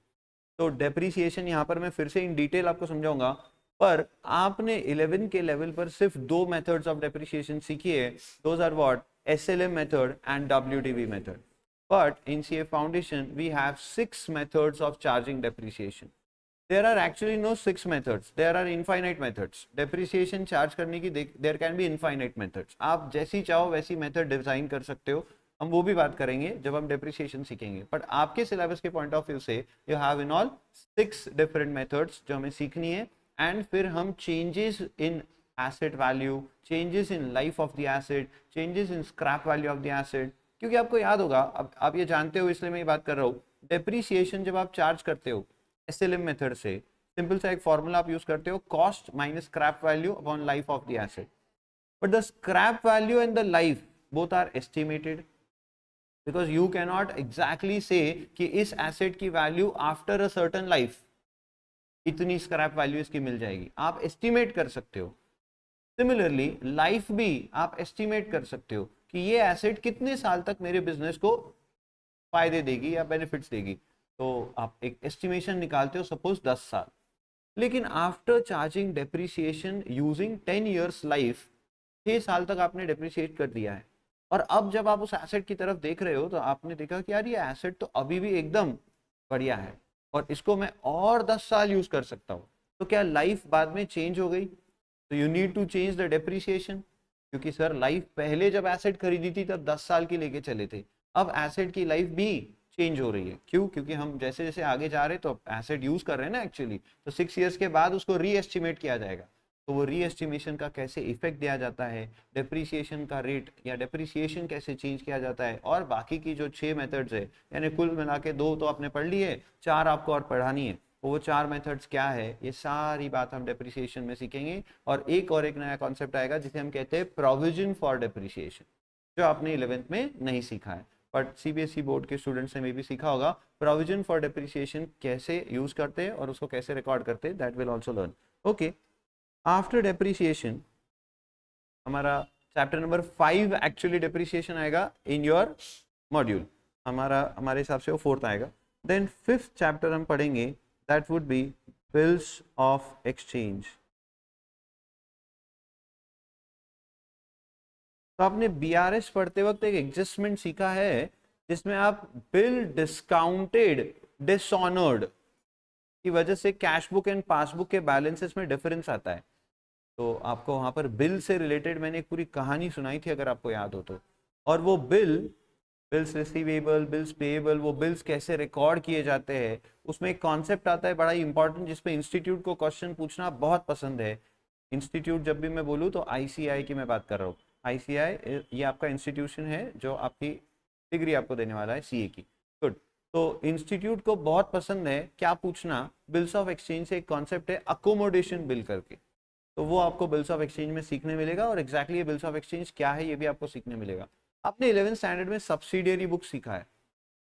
तो डेप्रीसिएशन यहाँ पर मैं फिर से इन डिटेल आपको समझाऊंगा, पर आपने 11 के लेवल पर सिर्फ दो मेथड्स ऑफ डेप्रीसिएशन सीखी है। Those are what? SLM method and WDV method. But in CA Foundation, we have 6 methods of charging depreciation. There are actually no 6 methods. There are infinite methods. Depreciation charge करने की there can be infinite methods. आप जैसी चाहो वैसी method design कर सकते हो। हम वो भी बात करेंगे जब हम डेप्रिसिएशन सीखेंगे। बट आपके सिलेबस के पॉइंट ऑफ व्यू से you have in all 6 different methods जो हमें सीखनी है। एंड फिर हम changes in asset value, changes in life of the asset, changes in scrap value of the asset. क्योंकि आपको याद होगा, अब आप ये जानते हो इसलिए मैं ये बात कर रहा हूँ, डेप्रिसिएशन जब आप चार्ज करते हो SLM मेथड से, सिंपल सा एक फॉर्मूला आप यूज करते हो, cost minus scrap value upon life of the asset. But the scrap value and the life both are estimated, because you can not exactly say कि इस एसेट की value after a certain life इतनी scrap value इसकी मिल जाएगी, आप estimate कर सकते हो। सिमिलरली लाइफ भी आप एस्टिमेट कर सकते हो कि ये एसेट कितने साल तक मेरे बिजनेस को फायदे देगी या बेनिफिट्स देगी। तो आप एक एस्टिमेशन निकालते हो, सपोज 10 साल। लेकिन after charging depreciation using 10 years life, 6 साल तक आपने डेप्रिसिएट कर दिया है। और अब जब आप उस एसेट की तरफ देख रहे हो तो आपने देखा कि यार ये एसेट तो अभी भी एकदम बढ़िया है और इसको मैं और 10 साल यूज कर सकता हूँ। तो क्या लाइफ बाद में चेंज हो गई? तो you need to change the depreciation, क्योंकि सर लाइफ पहले जब एसेट खरीदी थी तब 10 साल की लेके चले थे, अब एसेट की लाइफ भी चेंज हो रही है। क्यों? क्योंकि हम जैसे जैसे आगे जा रहे हैं तो एसेट यूज कर रहे हैं ना एक्चुअली, तो 6 years के बाद उसको री एस्टिमेट किया जाएगा। तो वो री एस्टिमेशन का कैसे इफेक्ट दिया जाता है, डेप्रिसिएशन का रेट या डेप्रिसिएशन कैसे चेंज किया जाता है, और बाकी की जो 6 मेथड्स है, यानी कुल मिला के 2 तो आपने पढ़ ली है, 4 आपको और पढ़ानी है। वो 4 मेथड्स क्या है, ये सारी बात हम डेप्रिसिएशन में सीखेंगे। और एक नया कॉन्सेप्ट आएगा जिसे हम कहते हैं प्रोविजन फॉर डेप्रिसिएशन, जो आपने 11th में नहीं सीखा है, बट सीबीएसई बोर्ड के स्टूडेंट्स ने भी सीखा होगा। प्रोविजन फॉर डेप्रिसिएशन कैसे यूज करते हैं और उसको कैसे रिकॉर्ड करते हैं, that will also learn. Okay, after depreciation हमारा चैप्टर नंबर 5 एक्चुअली डेप्रिसिएशन आएगा इन योर मॉड्यूल, हमारे हिसाब से वो 4th आएगा। देन 5th चैप्टर हम पढ़ेंगे, that would B bills of exchange. तो आपने बीआरएस पढ़ते वक्त एक एडजस्टमेंट सीखा है जिसमें आप बिल डिस्काउंटेड डिसऑनर्ड की वजह से कैश बुक एंड पासबुक के बैलेंसेस में डिफरेंस आता है। तो आपको वहां पर बिल से रिलेटेड मैंने एक पूरी कहानी सुनाई थी अगर आपको याद हो तो। और वो बिल्स रिसीवेबल, बिल्स पेएबल, वो बिल्स कैसे रिकॉर्ड किए जाते हैं, उसमें एक कॉन्सेप्ट आता है बड़ा ही इंपॉर्टेंट जिसपे इंस्टीट्यूट को क्वेश्चन पूछना बहुत पसंद है। इंस्टीट्यूट जब भी मैं बोलूँ तो आईसीआई की मैं बात कर रहा हूँ। आईसीआई ये आपका इंस्टीट्यूशन है जो आपकी डिग्री आपको देने वाला है सीए की। गुड। तो इंस्टीट्यूट को बहुत पसंद है क्या पूछना, बिल्स ऑफ एक्सचेंज से एक कॉन्सेप्ट है अकोमोडेशन बिल करके। तो वो आपको बिल्स ऑफ एक्सचेंज में सीखने मिलेगा, और एक्जैक्टली ये बिल्स ऑफ एक्सचेंज क्या है ये भी आपको सीखने मिलेगा। आपने 11th स्टैंडर्ड में सब्सिडियरी बुक सीखा है,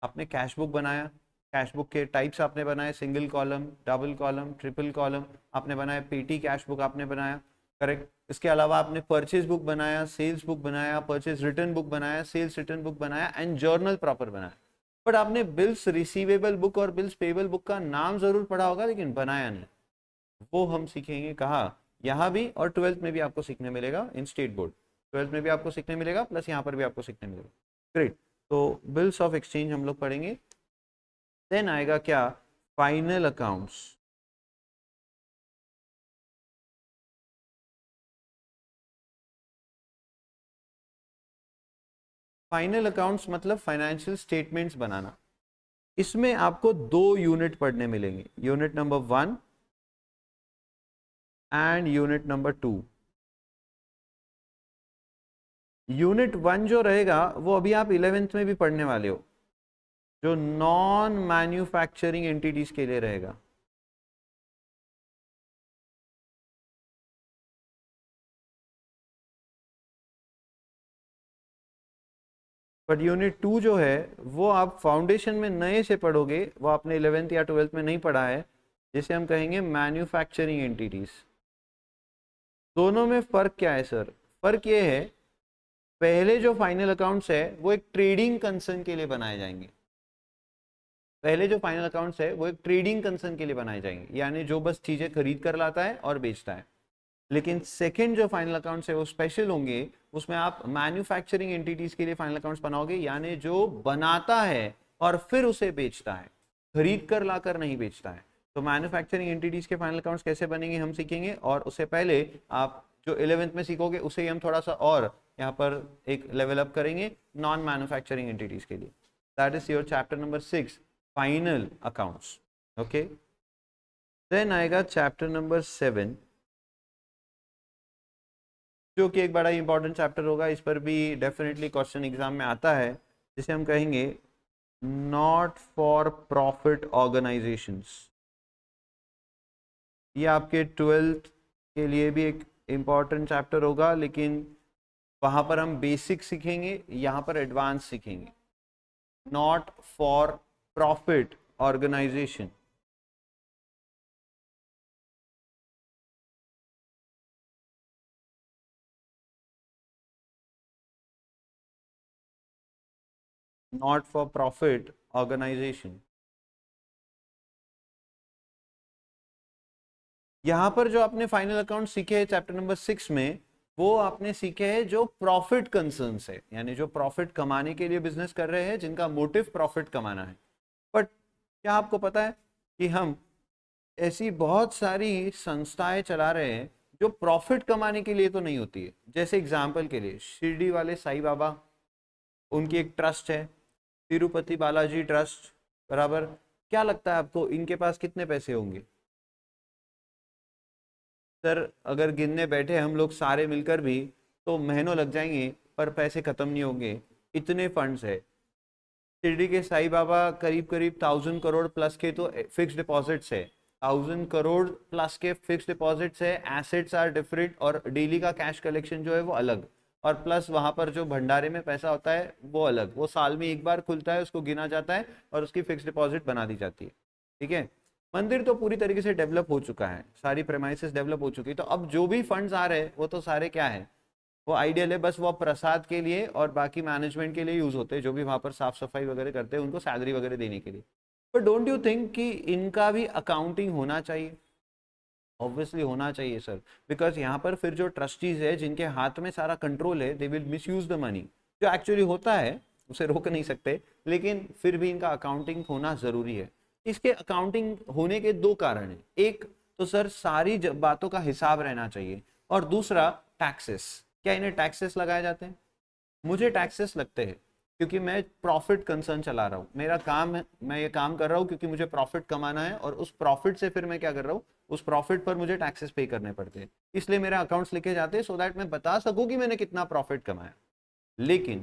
आपने कैश बुक बनाया, कैश बुक के टाइप्स आपने बनाए, single column, double column, triple column आपने बनाया, पेटी कैश बुक आपने बनाया, करेक्ट। इसके अलावा आपने परचेज बुक बनाया, सेल्स बुक बनाया, परचेज रिटर्न बुक बनाया, सेल्स रिटर्न बुक बनाया, एंड जर्नल प्रॉपर बनाया। बट आपने बिल्स रिसीवेबल बुक और बिल्स पेबल बुक का नाम जरूर पढ़ा होगा लेकिन बनाया नहीं। वो हम सीखेंगे कहाँ, यहाँ भी, और 12th में भी आपको सीखने मिलेगा इन स्टेट बोर्ड। 12th में भी आपको सीखने मिलेगा, प्लस यहाँ पर भी आपको सीखने मिलेगा। ग्रेट। तो बिल्स ऑफ एक्सचेंज हम लोग पढ़ेंगे। देन आएगा क्या, फाइनल अकाउंट्स। फाइनल अकाउंट्स मतलब फाइनेंशियल स्टेटमेंट्स बनाना। इसमें आपको 2 यूनिट पढ़ने मिलेंगे, unit number 1 and unit number 2। Unit 1 जो रहेगा वो अभी आप 11th में भी पढ़ने वाले हो, जो नॉन मैन्युफैक्चरिंग एंटिटीज के लिए रहेगा। बट यूनिट 2 जो है वो आप फाउंडेशन में नए से पढ़ोगे, वो आपने 11th या 12th में नहीं पढ़ा है, जिसे हम कहेंगे मैन्युफैक्चरिंग एंटिटीज। दोनों में फर्क क्या है सर? फर्क ये है, पहले जो फाइनल अकाउंट्स है वो एक ट्रेडिंग कंसर्न के लिए बनाए जाएंगे। पहले जो फाइनल अकाउंट्स है वो एक ट्रेडिंग कंसर्न के लिए बनाए जाएंगे, यानी जो बस चीजें खरीद कर लाता है और बेचता है। लेकिन सेकंड जो फाइनल अकाउंट्स है वो स्पेशल होंगे, उसमें आप मैन्युफैक्चरिंग एंटिटीज के लिए फाइनल अकाउंट्स बनाओगे, यानी जो बनाता है और फिर उसे बेचता है, खरीद कर लाकर नहीं बेचता है। तो मैन्युफैक्चरिंग एंटिटीज के फाइनल अकाउंट्स कैसे बनेंगे हम सीखेंगे, और उससे पहले आप जो 11th में सीखोगे उसे ही हम थोड़ा सा और यहाँ पर एक लेवल अप करेंगे नॉन मैन्युफैक्चरिंग एंटिटीज के लिए। That is your chapter number 6 final accounts. Okay, then आएगा चैप्टर नंबर 7, जो कि एक बड़ा इंपॉर्टेंट चैप्टर होगा, इस पर भी डेफिनेटली क्वेश्चन एग्जाम में आता है, जिसे हम कहेंगे नॉट फॉर प्रॉफिट ऑर्गेनाइजेशंस। ये आपके 12th के लिए भी एक इंपॉर्टेंट चैप्टर होगा, लेकिन वहां पर हम बेसिक सीखेंगे, यहाँ पर एडवांस सीखेंगे। Not for profit organisation. Not for profit organisation. यहाँ पर जो आपने फाइनल अकाउंट सीखे हैं चैप्टर नंबर 6 में, वो आपने सीखे हैं जो प्रॉफिट कंसर्न्स है, यानी जो प्रॉफिट कमाने के लिए बिजनेस कर रहे हैं, जिनका मोटिव प्रॉफिट कमाना है। बट क्या आपको पता है कि हम ऐसी बहुत सारी संस्थाएं चला रहे हैं जो प्रॉफिट कमाने के लिए तो नहीं होती है। जैसे एग्जाम्पल के लिए शिरडी वाले साईं बाबा, उनकी एक ट्रस्ट है, तिरुपति बालाजी ट्रस्ट, बराबर। क्या लगता है आपको इनके पास कितने पैसे होंगे? सर अगर गिनने बैठे हम लोग सारे मिलकर भी तो महीनों लग जाएंगे, पर पैसे खत्म नहीं होंगे, इतने फंड्स है। शिरडी के साईं बाबा करीब करीब 1000 करोड़ प्लस के तो फिक्स डिपॉजिट्स है, 1000 करोड़ प्लस के फिक्स डिपॉजिट्स है, एसेट्स आर डिफरेंट, और डेली का कैश कलेक्शन जो है वो अलग, और प्लस वहां पर जो भंडारे में पैसा होता है वो अलग, वो साल में एक बार खुलता है, उसको गिना जाता है और उसकी फिक्स डिपॉजिट बना दी जाती है। ठीक है, मंदिर तो पूरी तरीके से डेवलप हो चुका है, सारी प्रेमाइसेस डेवलप हो चुकी है, तो अब जो भी फंड्स आ रहे हैं वो तो सारे क्या है, वो आइडियल है, बस वो प्रसाद के लिए और बाकी मैनेजमेंट के लिए यूज होते हैं, जो भी वहां पर साफ सफाई वगैरह करते हैं उनको सैलरी वगैरह देने के लिए। पर डोंट यू थिंक कि इनका भी अकाउंटिंग होना चाहिए? ऑब्वियसली होना चाहिए सर, बिकॉज यहाँ पर फिर जो ट्रस्टीज है जिनके हाथ में सारा कंट्रोल है, they will miss use the money, जो एक्चुअली होता है उसे रोक नहीं सकते, लेकिन फिर भी इनका अकाउंटिंग होना जरूरी है। इसके अकाउंटिंग होने के दो कारण हैं, एक तो सर सारी बातों का हिसाब रहना चाहिए, और दूसरा टैक्सेस। क्या इन्हें टैक्सेस लगाए जाते हैं? मुझे टैक्सेस लगते हैं क्योंकि मैं प्रॉफिट कंसर्न चला रहा हूँ, मेरा काम है, मैं ये काम कर रहा हूँ क्योंकि मुझे प्रॉफिट कमाना है, और उस प्रॉफिट से फिर मैं क्या कर रहा हूँ, उस प्रॉफिट पर मुझे टैक्सेस पे करने पड़ते हैं, इसलिए मेरे अकाउंट्स लिखे जाते हैं, सो दैट मैं बता सकूँ कि मैंने कितना प्रॉफिट कमाया। लेकिन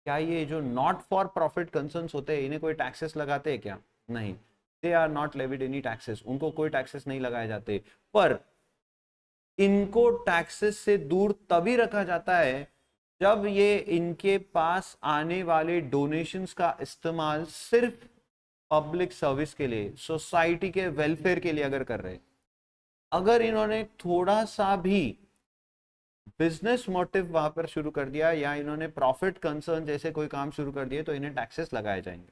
क्या ये जो नॉट फॉर प्रॉफिट कंसर्न होते हैं, इन्हें कोई टैक्सेस लगाते हैं क्या? नहीं, they are not levied any taxes, उनको कोई टैक्सेस नहीं लगाए जाते। पर इनको टैक्सेस से दूर तभी रखा जाता है जब ये इनके पास आने वाले डोनेशंस का इस्तेमाल सिर्फ पब्लिक सर्विस के लिए, सोसाइटी के वेलफेयर के लिए अगर कर रहे हैं। अगर इन्होंने थोड़ा सा भी बिजनेस मोटिव वहां पर शुरू कर दिया, या इन्होंने प्रॉफिट कंसर्न जैसे कोई काम शुरू कर दिए, तो इन्हें टैक्सेस लगाए जाएंगे।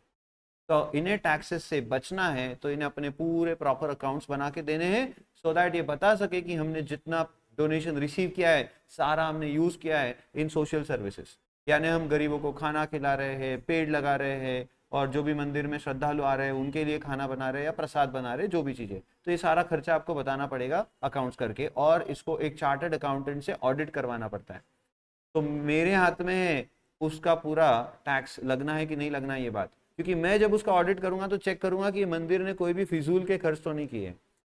तो इन्हें टैक्सेस से बचना है तो इन्हें अपने पूरे प्रॉपर अकाउंट्स बना के देने हैं, सो दैट ये बता सके कि हमने जितना डोनेशन रिसीव किया है सारा हमने यूज किया है इन सोशल सर्विसेज, यानी हम गरीबों को खाना खिला रहे हैं, पेड़ लगा रहे हैं, और जो भी मंदिर में श्रद्धालु आ रहे हैं उनके लिए खाना बना रहे हैं या प्रसाद बना रहे हैं, जो भी चीजें, तो ये सारा खर्चा आपको बताना पड़ेगा अकाउंट्स करके, और इसको एक चार्टर्ड अकाउंटेंट से ऑडिट करवाना पड़ता है। तो मेरे हाथ में है उसका पूरा टैक्स लगना है कि नहीं लगना है ये बात, क्योंकि मैं जब उसका ऑडिट करूंगा तो चेक करूंगा कि मंदिर ने कोई भी फिजूल के खर्च तो नहीं किए,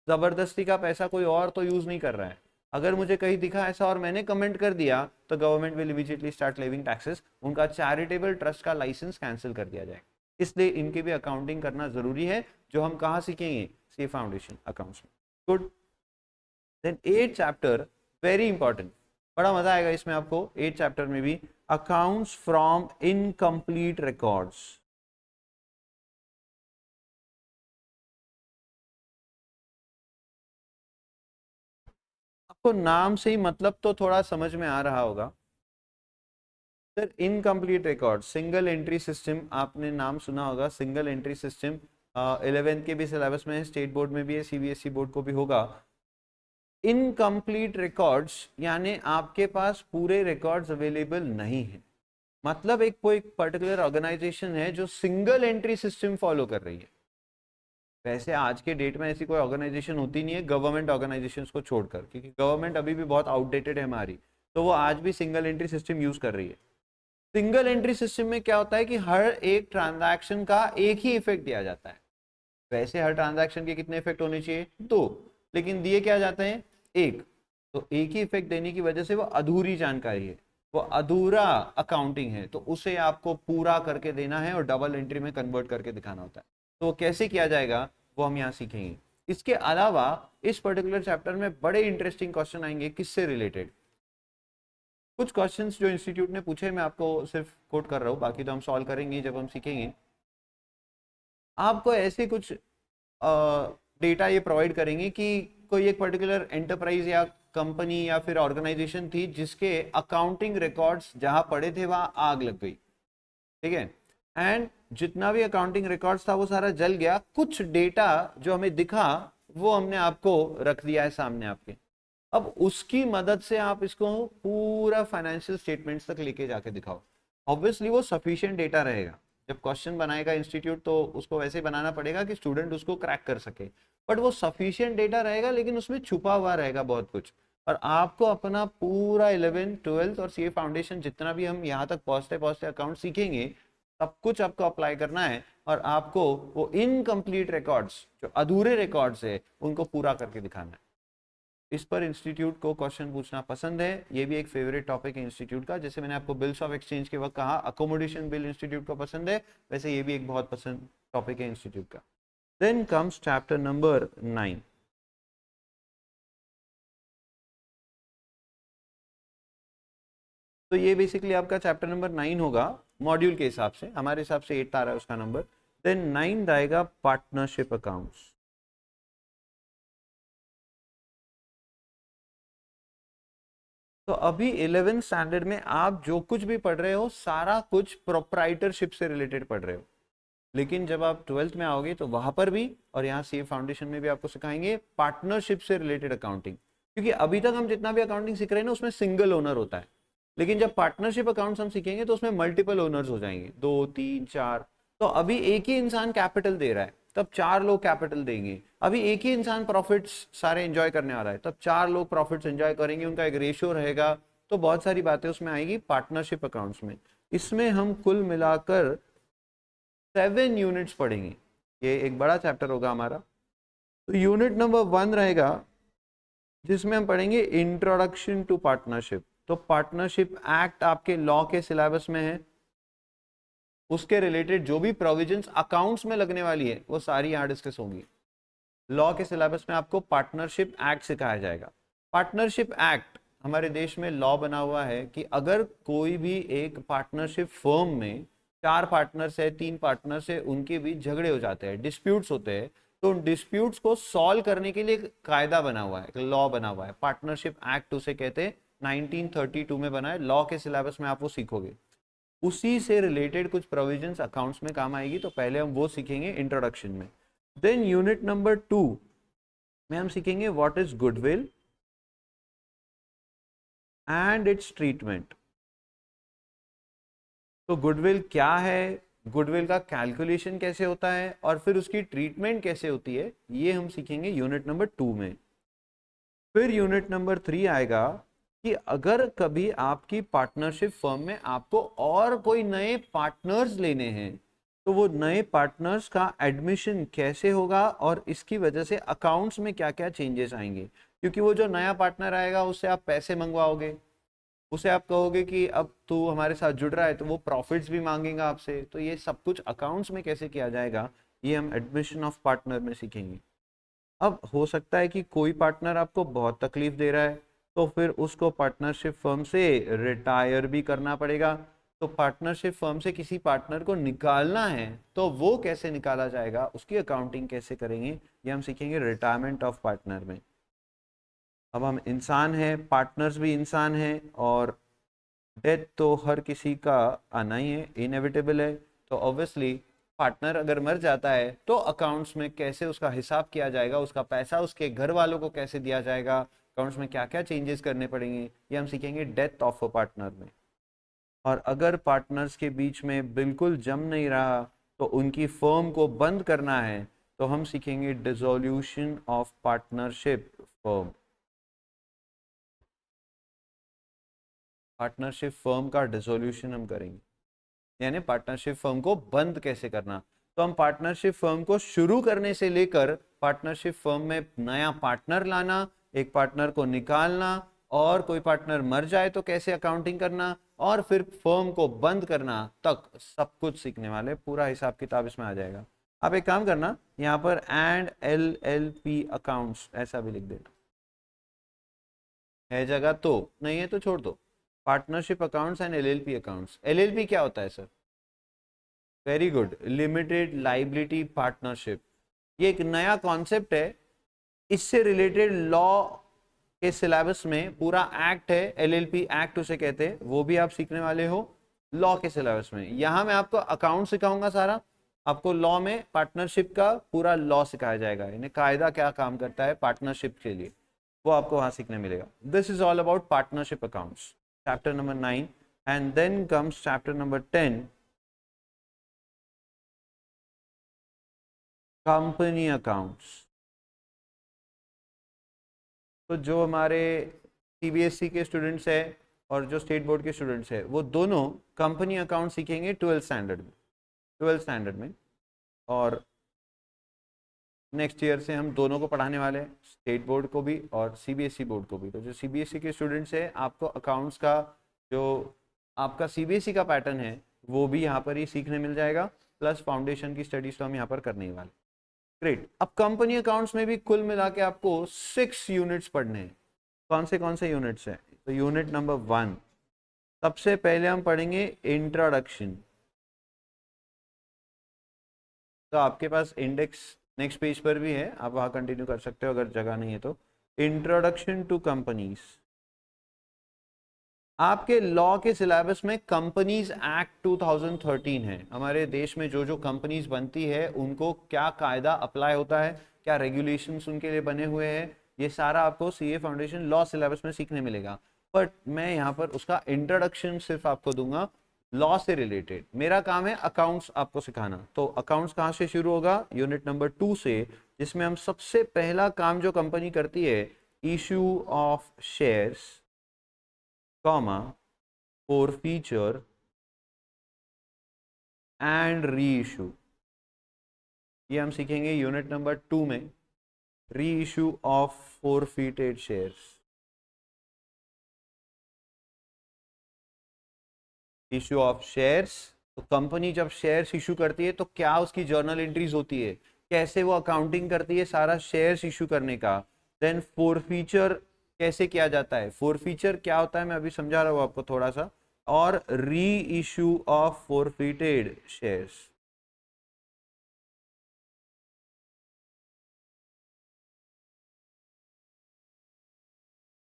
जबरदस्ती का पैसा कोई और तो यूज नहीं कर रहा है। अगर मुझे कहीं दिखा ऐसा और मैंने कमेंट कर दिया तो government will immediately start levying taxes, उनका चैरिटेबल ट्रस्ट का लाइसेंस कैंसिल कर दिया जाएगा। इसलिए इनकी भी अकाउंटिंग करना जरूरी है, जो हम कहाँ सीखेंगे, सी फाउंडेशन अकाउंट्स में। Good. Then 8th chapter very important, बड़ा मजा आएगा इसमें आपको। 8th चैप्टर में भी अकाउंट्स फ्रॉम इनकम्प्लीट रिकॉर्ड्स। आपको नाम से ही मतलब तो थोड़ा समझ में आ रहा होगा। Sir incomplete record, single entry system, आपने नाम सुना होगा सिंगल एंट्री सिस्टम। 11th के भी सिलेबस में है, स्टेट बोर्ड में भी है, सीबीएसई बोर्ड को भी होगा। इनकम्प्लीट रिकॉर्ड्स यानी आपके पास पूरे रिकॉर्ड्स अवेलेबल नहीं है। मतलब एक कोई पर्टिकुलर ऑर्गेनाइजेशन है जो सिंगल एंट्री सिस्टम फॉलो कर रही है। वैसे आज के डेट में ऐसी कोई ऑर्गेनाइजेशन होती नहीं है गवर्नमेंट ऑर्गेनाइजेशंस को छोड़कर, क्योंकि गवर्नमेंट अभी भी बहुत आउटडेटेड है हमारी, तो वो आज भी सिंगल एंट्री सिस्टम यूज कर रही है। सिंगल एंट्री सिस्टम में क्या होता है कि हर एक ट्रांजैक्शन का एक ही इफेक्ट दिया जाता है। वैसे हर ट्रांजैक्शन के कितने इफेक्ट होने चाहिए, 2, लेकिन दिए क्या जाते हैं, 1। तो एक ही इफेक्ट देने की वजह से वो अधूरी जानकारी है, वो अधूरा अकाउंटिंग है, तो उसे आपको पूरा करके देना है और डबल एंट्री में कन्वर्ट करके दिखाना होता है। तो कैसे किया जाएगा वो हम यहाँ सीखेंगे। इसके अलावा इस पर्टिकुलर चैप्टर में बड़े इंटरेस्टिंग क्वेश्चन आएंगे किससे रिलेटेड। कुछ क्वेश्चंस जो इंस्टीट्यूट ने पूछे मैं आपको सिर्फ कोट कर रहा हूँ, बाकी तो हम सॉल्व करेंगे जब हम सीखेंगे। आपको ऐसे कुछ डेटा ये प्रोवाइड करेंगे कि कोई एक पर्टिकुलर एंटरप्राइज या कंपनी या फिर ऑर्गेनाइजेशन थी जिसके अकाउंटिंग रिकॉर्ड्स जहां पड़े थे वहां आग लग गई, ठीक है, एंड जितना भी अकाउंटिंग रिकॉर्ड्स था वो सारा जल गया। कुछ डेटा जो हमें दिखा वो हमने आपको रख दिया है सामने आपके। अब उसकी मदद से आप इसको पूरा फाइनेंशियल स्टेटमेंट्स तक लेके जाके दिखाओ। ऑब्वियसली वो सफिशिएंट डेटा रहेगा, जब क्वेश्चन बनाएगा इंस्टीट्यूट तो उसको वैसे बनाना पड़ेगा कि स्टूडेंट उसको क्रैक कर सके, बट वो सफिशिएंट डेटा रहेगा लेकिन उसमें छुपा हुआ रहेगा बहुत कुछ। और आपको अपना पूरा 11th 12th और सीए फाउंडेशन जितना भी हम यहाँ तक पहुँचते पहुँचते अकाउंट सीखेंगे सब कुछ आपको अप्लाई करना है, और आपको वो इनकम्प्लीट रिकॉर्ड्स जो अधूरे रिकॉर्ड्स है उनको पूरा करके दिखाना है। इस पर इंस्टीट्यूट को क्वेश्चन पूछना पसंद है, ये भी एक फेवरेट टॉपिक है इंस्टीट्यूट का। जैसे मैंने आपको बिल्स ऑफ एक्सचेंज के वक्त कहा अकोमोडेशन बिल इंस्टीट्यूट को पसंद है, वैसे ये भी एक बहुत पसंद टॉपिक है इंस्टीट्यूट का। Then comes chapter number 9। तो ये बेसिकली आपका चैप्टर नंबर 9 होगा मॉड्यूल के हिसाब से, हमारे हिसाब से 8 आ रहा है उसका नंबर। देन 9 आएगा पार्टनरशिप अकाउंट्स। तो अभी 11th स्टैंडर्ड में आप जो कुछ भी पढ़ रहे हो सारा कुछ प्रोप्राइटरशिप से रिलेटेड पढ़ रहे हो, लेकिन जब आप 12th में आओगे तो वहां पर भी और यहाँ सीए फाउंडेशन में भी आपको सिखाएंगे पार्टनरशिप से रिलेटेड अकाउंटिंग। क्योंकि अभी तक हम जितना भी अकाउंटिंग सीख रहे हैं ना उसमें सिंगल ओनर होता है, लेकिन जब पार्टनरशिप अकाउंट्स हम सीखेंगे तो उसमें मल्टीपल ओनर्स हो जाएंगे, 2 3 4। तो अभी एक ही इंसान कैपिटल दे रहा है तब 4 लोग कैपिटल देंगे। अभी एक ही इंसान प्रॉफिट्स सारे एंजॉय करने आ रहा है तब 4 लोग प्रॉफिट्स एंजॉय करेंगे, उनका एक रेशियो रहेगा। तो बहुत सारी बातें उसमें आएगी पार्टनरशिप अकाउंट्स में। इसमें हम कुल मिलाकर 7 यूनिट्स पढ़ेंगे, ये एक बड़ा चैप्टर होगा हमारा। तो यूनिट नंबर 1 रहेगा जिसमें हम पढ़ेंगे इंट्रोडक्शन टू पार्टनरशिप। तो पार्टनरशिप एक्ट आपके लॉ के सिलेबस में है, उसके रिलेटेड जो भी प्रोविजंस अकाउंट्स में लगने वाली है वो सारी यहाँ डिस्कस होंगी। लॉ के सिलेबस में आपको पार्टनरशिप एक्ट सिखाया जाएगा। पार्टनरशिप एक्ट हमारे देश में लॉ बना हुआ है कि अगर कोई भी एक पार्टनरशिप फर्म में 4 पार्टनर्स है, 3 पार्टनर्स है, उनके बीच झगड़े हो जाते हैं, डिस्प्यूट्स होते हैं, तो उन डिस्प्यूट्स को सॉल्व करने के लिए एक कायदा बना हुआ है, एक लॉ बना हुआ है, पार्टनरशिप एक्ट उसे कहते हैं। 1932 में बना है, लॉ के सिलेबस में आप वो सीखोगे। उसी से रिलेटेड कुछ प्रोविजंस अकाउंट्स में काम आएगी, तो पहले हम वो सीखेंगे इंट्रोडक्शन में। देन यूनिट नंबर 2 में हम सीखेंगे what is goodwill and it's treatment. तो गुडविल क्या है, गुडविल का कैलकुलेशन कैसे होता है और फिर उसकी ट्रीटमेंट कैसे होती है, ये हम सीखेंगे यूनिट नंबर 2 में। फिर यूनिट नंबर 3 आएगा कि अगर कभी आपकी पार्टनरशिप फर्म में आपको और कोई नए पार्टनर्स लेने हैं तो वो नए पार्टनर्स का एडमिशन कैसे होगा और इसकी वजह से अकाउंट्स में क्या क्या चेंजेस आएंगे, क्योंकि वो जो नया पार्टनर आएगा उससे आप पैसे मंगवाओगे, उसे आप कहोगे कि अब तू हमारे साथ जुड़ रहा है, तो वो प्रॉफिट्स भी मांगेगा आपसे, तो ये सब कुछ अकाउंट्स में कैसे किया जाएगा ये हम एडमिशन ऑफ पार्टनर में सीखेंगे। अब हो सकता है कि कोई पार्टनर आपको बहुत तकलीफ दे रहा है, तो फिर उसको पार्टनरशिप फर्म से रिटायर भी करना पड़ेगा। तो पार्टनरशिप फर्म से किसी पार्टनर को निकालना है तो वो कैसे निकाला जाएगा, उसकी अकाउंटिंग कैसे करेंगे, ये हम सीखेंगे रिटायरमेंट ऑफ पार्टनर में। अब हम इंसान हैं, पार्टनर्स भी इंसान हैं, और डेथ तो हर किसी का आना ही है, इनएविटेबल है। तो ऑब्वियसली पार्टनर अगर मर जाता है तो अकाउंट्स में कैसे उसका हिसाब किया जाएगा, उसका पैसा उसके घर वालों को कैसे दिया जाएगा, अकाउंट्स में क्या क्या चेंजेस करने पड़ेंगे, ये हम सीखेंगे डेथ ऑफ अ पार्टनर में। और अगर पार्टनर्स के बीच में बिल्कुल जम नहीं रहा तो उनकी फर्म को बंद करना है, तो हम सीखेंगे dissolution of partnership firm. Partnership firm का डिसोल्यूशन हम करेंगे, यानी पार्टनरशिप फर्म को बंद कैसे करना। तो हम पार्टनरशिप फर्म को शुरू करने से लेकर पार्टनरशिप फर्म में नया पार्टनर लाना, एक पार्टनर को निकालना, और कोई पार्टनर मर जाए तो कैसे अकाउंटिंग करना, और फिर फर्म को बंद करना तक सब कुछ सीखने वाले, पूरा हिसाब किताब इसमें आ जाएगा। आप एक काम करना, यहाँ पर एंड LLP अकाउंट्स ऐसा भी लिख देना, है जगह तो, नहीं है तो छोड़ दो। Partnership accounts and LLP accounts. LLP क्या होता है sir? Very good, limited liability partnership. ये एक नया कॉन्सेप्ट है, इससे रिलेटेड लॉ के सिलेबस में पूरा एक्ट है, LLP एक्ट उसे कहते हैं, वो भी आप सीखने वाले हो लॉ के सिलेबस में। यहाँ मैं आपको अकाउंट सिखाऊंगा सारा, आपको लॉ में पार्टनरशिप का पूरा लॉ सिखाया जाएगा, यानी कायदा क्या काम करता है पार्टनरशिप के लिए, वो आपको वहां सीखने मिलेगा। This is all about partnership accounts, chapter number 9, and then comes chapter number 10, company accounts. तो जो हमारे CBSE के स्टूडेंट्स हैं और जो स्टेट बोर्ड के स्टूडेंट्स हैं, वो दोनों कंपनी अकाउंट सीखेंगे 12th स्टैंडर्ड में, 12th स्टैंडर्ड में। और नेक्स्ट ईयर से हम दोनों को पढ़ाने वाले हैं, स्टेट बोर्ड को भी और CBSE बोर्ड को भी। तो जो CBSE के स्टूडेंट्स हैं, आपको अकाउंट्स का जो आपका CBSE का पैटर्न है वो भी यहाँ पर ही सीखने मिल जाएगा, प्लस फाउंडेशन की स्टडीज तो हम यहाँ पर करने ही वाले। ग्रेट। अब कंपनी अकाउंट्स में भी कुल मिला के आपको 6 यूनिट्स पढ़ने हैं। कौन से यूनिट्स हैं? तो यूनिट नंबर 1, सबसे पहले हम पढ़ेंगे इंट्रोडक्शन। तो आपके पास इंडेक्स नेक्स्ट पेज पर भी है, आप वहां कंटिन्यू कर सकते हो अगर जगह नहीं है तो। Introduction to companies. आपके लॉ के सिलेबस में कंपनीज एक्ट 2013 है, हमारे देश में जो जो कंपनीज बनती है उनको क्या कायदा अप्लाई होता है, क्या रेगुलेशंस उनके लिए बने हुए हैं, ये सारा आपको CA फाउंडेशन लॉ सिलेबस में सीखने मिलेगा। बट मैं यहाँ पर उसका इंट्रोडक्शन सिर्फ आपको दूंगा लॉ से रिलेटेड। मेरा काम है अकाउंट्स आपको सिखाना। तो अकाउंट्स कहाँ से शुरू होगा? यूनिट नंबर 2 से, जिसमें हम सबसे पहला काम जो कंपनी करती है, issue of shares, comma, forfeiture and re issue, ये हम सीखेंगे यूनिट नंबर 2 में। री issue of forfeited shares, issue of shares. तो कंपनी जब शेयर्स इशू करती है तो क्या उसकी जर्नल एंट्रीज होती है, कैसे वो अकाउंटिंग करती है सारा शेयर्स इशू करने का। देन forfeiture कैसे किया जाता है, forfeiture क्या होता है मैं अभी समझा रहा हूँ आपको थोड़ा सा। और री issue of forfeited shares.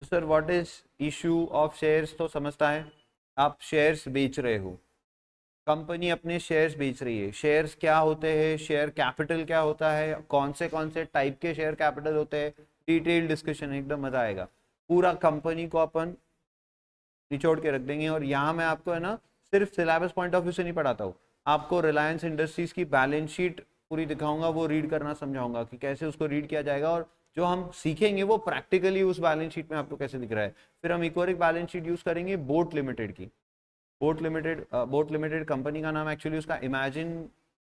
Sir what is issue of shares, तो समझता है आप शेयर्स बेच रहे हो, कंपनी अपने शेयर्स बेच रही है। शेयर्स क्या होते हैं, शेयर कैपिटल क्या होता है, कौन से टाइप के शेयर कैपिटल होते हैं, डिटेल डिस्कशन, एकदम मजा आएगा। पूरा कंपनी को अपन निचोड़ के रख देंगे। और यहाँ मैं आपको है ना सिर्फ सिलेबस पॉइंट ऑफ व्यू से नहीं पढ़ाता हूँ, आपको रिलायंस इंडस्ट्रीज की बैलेंस शीट पूरी दिखाऊंगा, वो रीड करना समझाऊंगा कि कैसे उसको रीड किया जाएगा, और जो हम सीखेंगे वो प्रैक्टिकली उस बैलेंस शीट में आपको कैसे दिख रहा है। फिर हम एक और एक बैलेंस शीट यूज करेंगे बोट लिमिटेड की। बोट लिमिटेड कंपनी का नाम एक्चुअली उसका इमेजिन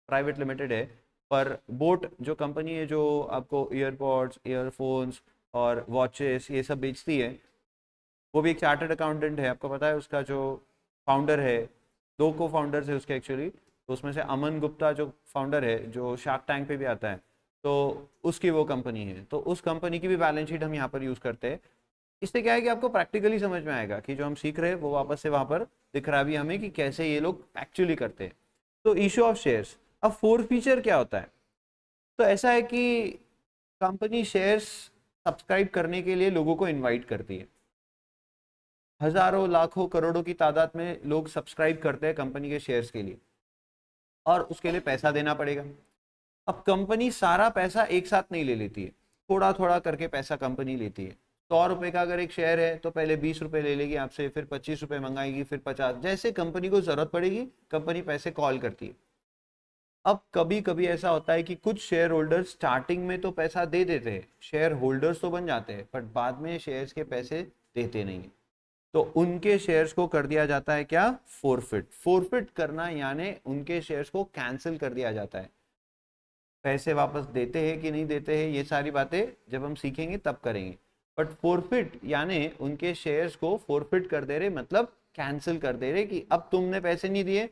प्राइवेट लिमिटेड है, पर बोट जो कंपनी है जो आपको ईयरपॉड्स, ईयरफोन्स और वॉचेस ये सब बेचती है, वो भी एक चार्टर्ड अकाउंटेंट है। आपको पता है उसका जो फाउंडर है, दो को फाउंडर्स है उसके एक्चुअली, तो उसमें से अमन गुप्ता जो फाउंडर है जो शार्क टैंक पे भी आता है, तो उसकी वो कंपनी है। तो उस कंपनी की भी बैलेंस शीट हम यहाँ पर यूज़ करते हैं। इससे क्या है कि आपको प्रैक्टिकली समझ में आएगा कि जो हम सीख रहे हैं वो वापस से वहाँ पर दिख रहा भी हमें कि कैसे ये लोग एक्चुअली करते हैं। तो इशू ऑफ शेयर्स। अब फोर्थ फीचर क्या होता है? तो ऐसा है कि कंपनी शेयर्स सब्सक्राइब करने के लिए लोगों को इनवाइट करती है। हजारों, लाखों, करोड़ों की तादाद में लोग सब्सक्राइब करते हैं कंपनी के शेयर्स के लिए, और उसके लिए पैसा देना पड़ेगा। अब कंपनी सारा पैसा एक साथ नहीं ले लेती है, थोड़ा थोड़ा करके पैसा कंपनी लेती है। 100 रुपए का अगर एक शेयर है तो पहले 20 रुपए ले लेगी आपसे, फिर 25 रुपए मंगाएगी, फिर 50। जैसे कंपनी को जरूरत पड़ेगी कंपनी पैसे कॉल करती है। अब कभी कभी ऐसा होता है कि कुछ शेयर होल्डर्स स्टार्टिंग में तो पैसा दे देते हैं, शेयर होल्डर्स तो बन जाते हैं, बट बाद में शेयर्स के पैसे देते नहीं है, तो उनके शेयर्स को कर दिया जाता है क्या? फोरफिट। फोरफिट करना यानी उनके शेयर्स को कैंसिल कर दिया जाता है। पैसे वापस देते हैं कि नहीं देते हैं ये सारी बातें जब हम सीखेंगे तब करेंगे, बट फोरफिट यानी उनके शेयर्स को फोरफिट कर दे रहे, मतलब कैंसिल कर दे रहे कि अब तुमने पैसे नहीं दिए,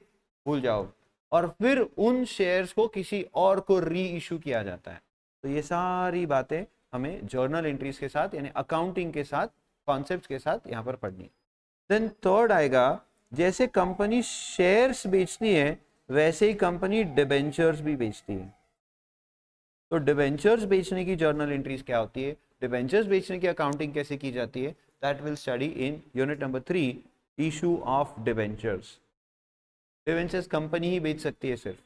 भूल जाओ, और फिर उन शेयर्स को किसी और को री इशू किया जाता है। तो ये सारी बातें हमें जर्नल एंट्रीज के साथ यानी अकाउंटिंग के साथ, कॉन्सेप्ट्स के साथ यहाँ पर पढ़नी है। देन थर्ड आएगा, जैसे कंपनी शेयर्स बेचती है वैसे ही कंपनी डिबेंचर्स भी बेचती है। तो डिबेंचर्स बेचने की जर्नल एंट्रीज क्या होती है, डिबेंचर्स बेचने की अकाउंटिंग कैसे की जाती है, that will study in unit number 3, issue of debentures. Debentures company ही बेच सकती है सिर्फ।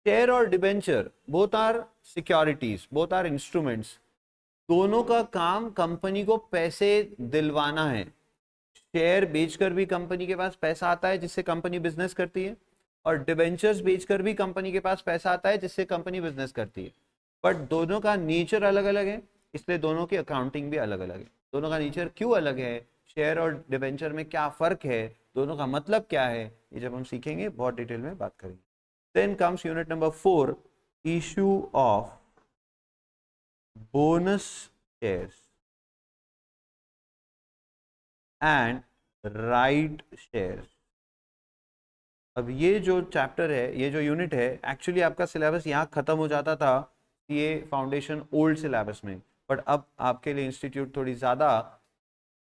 शेयर और debenture both are securities, both are instruments, दोनों का काम कंपनी को पैसे दिलवाना है। शेयर बेचकर भी कंपनी के पास पैसा आता है जिससे कंपनी बिजनेस करती है, और डिबेंचर्स बेचकर भी कंपनी के पास पैसा आता है जिससे कंपनी बिजनेस करती है, बट दोनों का नेचर अलग अलग है, इसलिए दोनों की अकाउंटिंग भी अलग अलग है। दोनों का नेचर क्यों अलग है, शेयर और डिबेंचर में क्या फर्क है, दोनों का मतलब क्या है, ये जब हम सीखेंगे बहुत डिटेल में बात करेंगे। Then comes unit number 4, issue of bonus shares and right shares. अब ये जो चैप्टर है, ये जो यूनिट है, एक्चुअली आपका सिलेबस यहाँ खत्म हो जाता था ये फाउंडेशन ओल्ड सिलेबस में, बट अब आपके लिए इंस्टीट्यूट थोड़ी ज़्यादा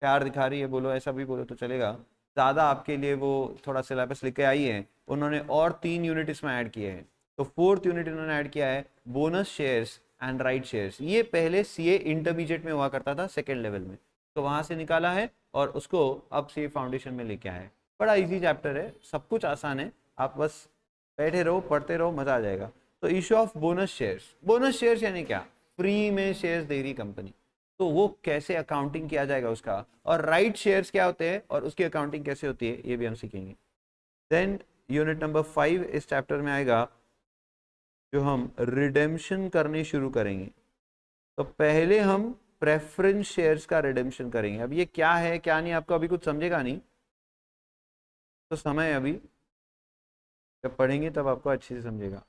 प्यार दिखा रही है, बोलो ऐसा भी बोलो तो चलेगा, ज़्यादा आपके लिए वो थोड़ा सिलेबस लेके आई है। उन्होंने और 3 यूनिट इसमें ऐड किए हैं। तो 4th यूनिट इन्होंने ऐड किया है bonus shares and right shares. ये पहले सीए इंटरमीडिएट में हुआ करता था, सेकेंड लेवल में, तो वहाँ से निकाला है और उसको अब सीए फाउंडेशन में लेके आया है। बड़ा इजी चैप्टर है, सब कुछ आसान है, आप बस बैठे रहो, पढ़ते रहो, मजा आ जाएगा। तो issue of bonus shares, bonus shares यानी क्या? फ्री में शेयर्स दे रही कंपनी, तो वो कैसे अकाउंटिंग किया जाएगा उसका, और राइट शेयर्स क्या होते हैं और उसकी अकाउंटिंग कैसे होती है ये भी हम सीखेंगे। देन यूनिट नंबर 5 इस चैप्टर में आएगा, जो हम रिडेम्पशन करने शुरू करेंगे। तो पहले हम प्रेफरेंस शेयर्स का रिडेम्पशन करेंगे। अब ये क्या है क्या नहीं आपको अभी कुछ समझेगा नहीं, तो समय अभी जब पढ़ेंगे तब आपको अच्छे से समझेगा।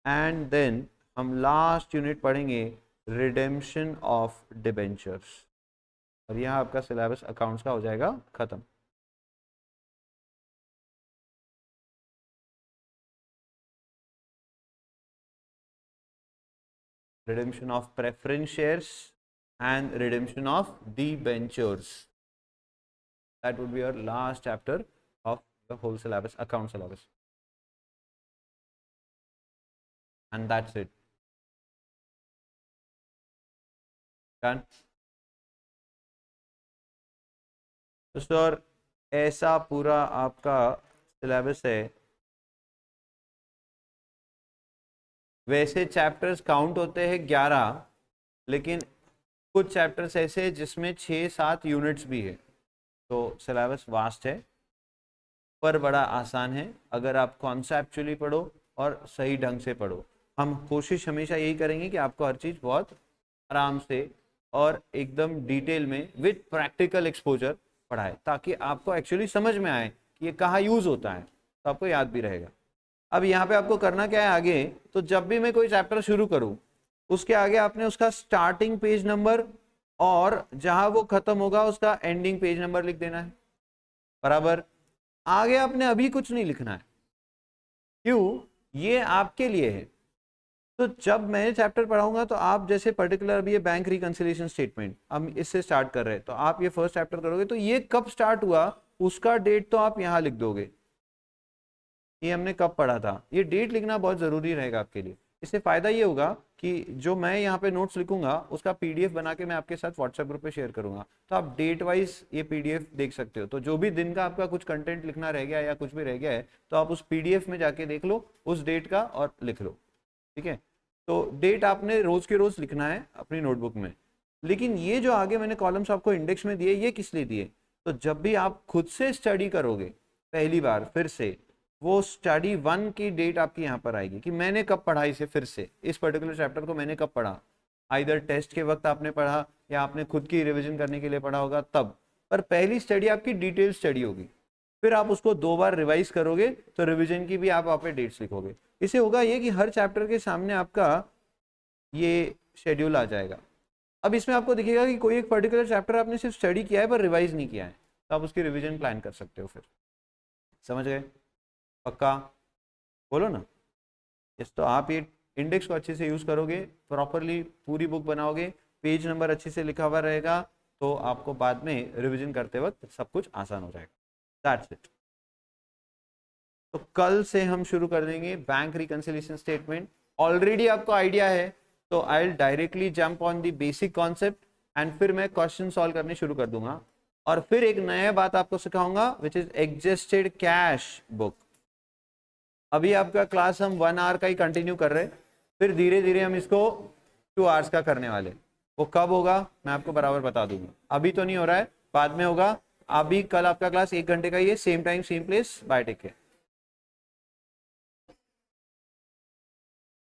एंड देन हम लास्ट यूनिट पढ़ेंगे रिडेम्पशन ऑफ डिबेंचर्स, और यहाँ आपका सिलेबस अकाउंट्स का हो जाएगा खत्म। Redemption of preference shares and redemption of debentures. That would be your last chapter of the whole syllabus, account syllabus. And that's it. Done. तो sir ऐसा पूरा आपका सिलेबस है। वैसे चैप्टर्स काउंट होते हैं 11, लेकिन कुछ चैप्टर्स ऐसे जिसमें 6-7 यूनिट्स भी है, तो सिलेबस वास्ट है पर बड़ा आसान है अगर आप कॉन्सेप्चुअली पढ़ो और सही ढंग से पढ़ो। हम कोशिश हमेशा यही करेंगे कि आपको हर चीज़ बहुत आराम से और एकदम डिटेल में विद प्रैक्टिकल एक्सपोजर पढ़ाए, ताकि आपको एक्चुअली समझ में आए कि ये कहाँ यूज़ होता है। तो आपको याद भी रहेगा। अब यहाँ पे आपको करना क्या है आगे, तो जब भी मैं कोई चैप्टर शुरू करूँ उसके आगे आपने उसका स्टार्टिंग पेज नंबर और जहां वो खत्म होगा उसका एंडिंग पेज नंबर लिख देना है, बराबर। आगे आपने अभी कुछ नहीं लिखना है, क्यों, ये आपके लिए है। तो जब मैं चैप्टर पढ़ाऊंगा तो आप जैसे पर्टिकुलर अभी ये बैंक रिकंसिलिएशन स्टेटमेंट हम इससे स्टार्ट कर रहे हैं, तो आप ये फर्स्ट चैप्टर करोगे तो ये कब स्टार्ट हुआ उसका डेट तो आप यहाँ लिख दोगे, ये हमने कब पढ़ा था, ये डेट लिखना बहुत जरूरी रहेगा आपके लिए। इससे फायदा ये होगा कि जो मैं यहाँ पे नोट्स लिखूंगा उसका पीडीएफ बना के मैं आपके साथ व्हाट्सएप ग्रुप पे शेयर करूंगा, तो आप डेट वाइज ये पीडीएफ देख सकते हो। तो जो भी दिन का आपका कुछ कंटेंट लिखना रह गया या कुछ भी रह गया है तो आप उस पीडीएफ में जाके देख लो उस डेट का और लिख लो, ठीक है। तो डेट आपने रोज के रोज लिखना है अपनी नोटबुक में। लेकिन ये जो आगे मैंने कॉलम्स आपको इंडेक्स में दिए, ये किस लिए दिए, तो जब भी आप खुद से स्टडी करोगे पहली बार फिर से, वो स्टडी 1 की डेट आपकी यहाँ पर आएगी कि मैंने कब पढ़ा इसे, फिर से इस पर्टिकुलर चैप्टर को मैंने कब पढ़ा, आइदर टेस्ट के वक्त आपने पढ़ा या आपने खुद की रिवीजन करने के लिए पढ़ा होगा तब, पर पहली स्टडी आपकी डिटेल स्टडी होगी। फिर आप उसको 2 बार रिवाइज करोगे तो रिवीजन की भी आप वहाँ पे डेट्स लिखोगे। इससे होगा ये कि हर चैप्टर के सामने आपका ये शेड्यूल आ जाएगा। अब इसमें आपको दिखेगा कि कोई एक पर्टिकुलर चैप्टर आपने सिर्फ स्टडी किया है पर रिवाइज नहीं किया है, तो आप उसकी रिवीजन प्लान कर सकते हो। फिर समझ गए, पक्का, बोलो ना यस। तो आप ये इंडेक्स को अच्छे से यूज करोगे, प्रॉपरली पूरी बुक बनाओगे, पेज नंबर अच्छे से लिखा हुआ रहेगा, तो आपको बाद में रिवीजन करते वक्त सब कुछ आसान हो जाएगा। That's it. तो कल से हम शुरू कर देंगे बैंक रिकंसिलिएशन स्टेटमेंट। ऑलरेडी आपको आइडिया है तो I will directly jump on the basic concept and फिर मैं क्वेश्चन सॉल्व करने शुरू कर दूंगा। और फिर एक नया बात आपको सिखाऊंगा which is adjusted cash book. अभी आपका क्लास हम 1 आवर का ही कंटिन्यू कर रहे हैं, फिर धीरे धीरे हम इसको 2 आवर्स का करने वाले। वो कब होगा मैं आपको बराबर बता दूंगा, अभी तो नहीं हो रहा है, बाद में होगा। अभी कल आपका क्लास 1 घंटे का ही है, same time same place. Bye, take care.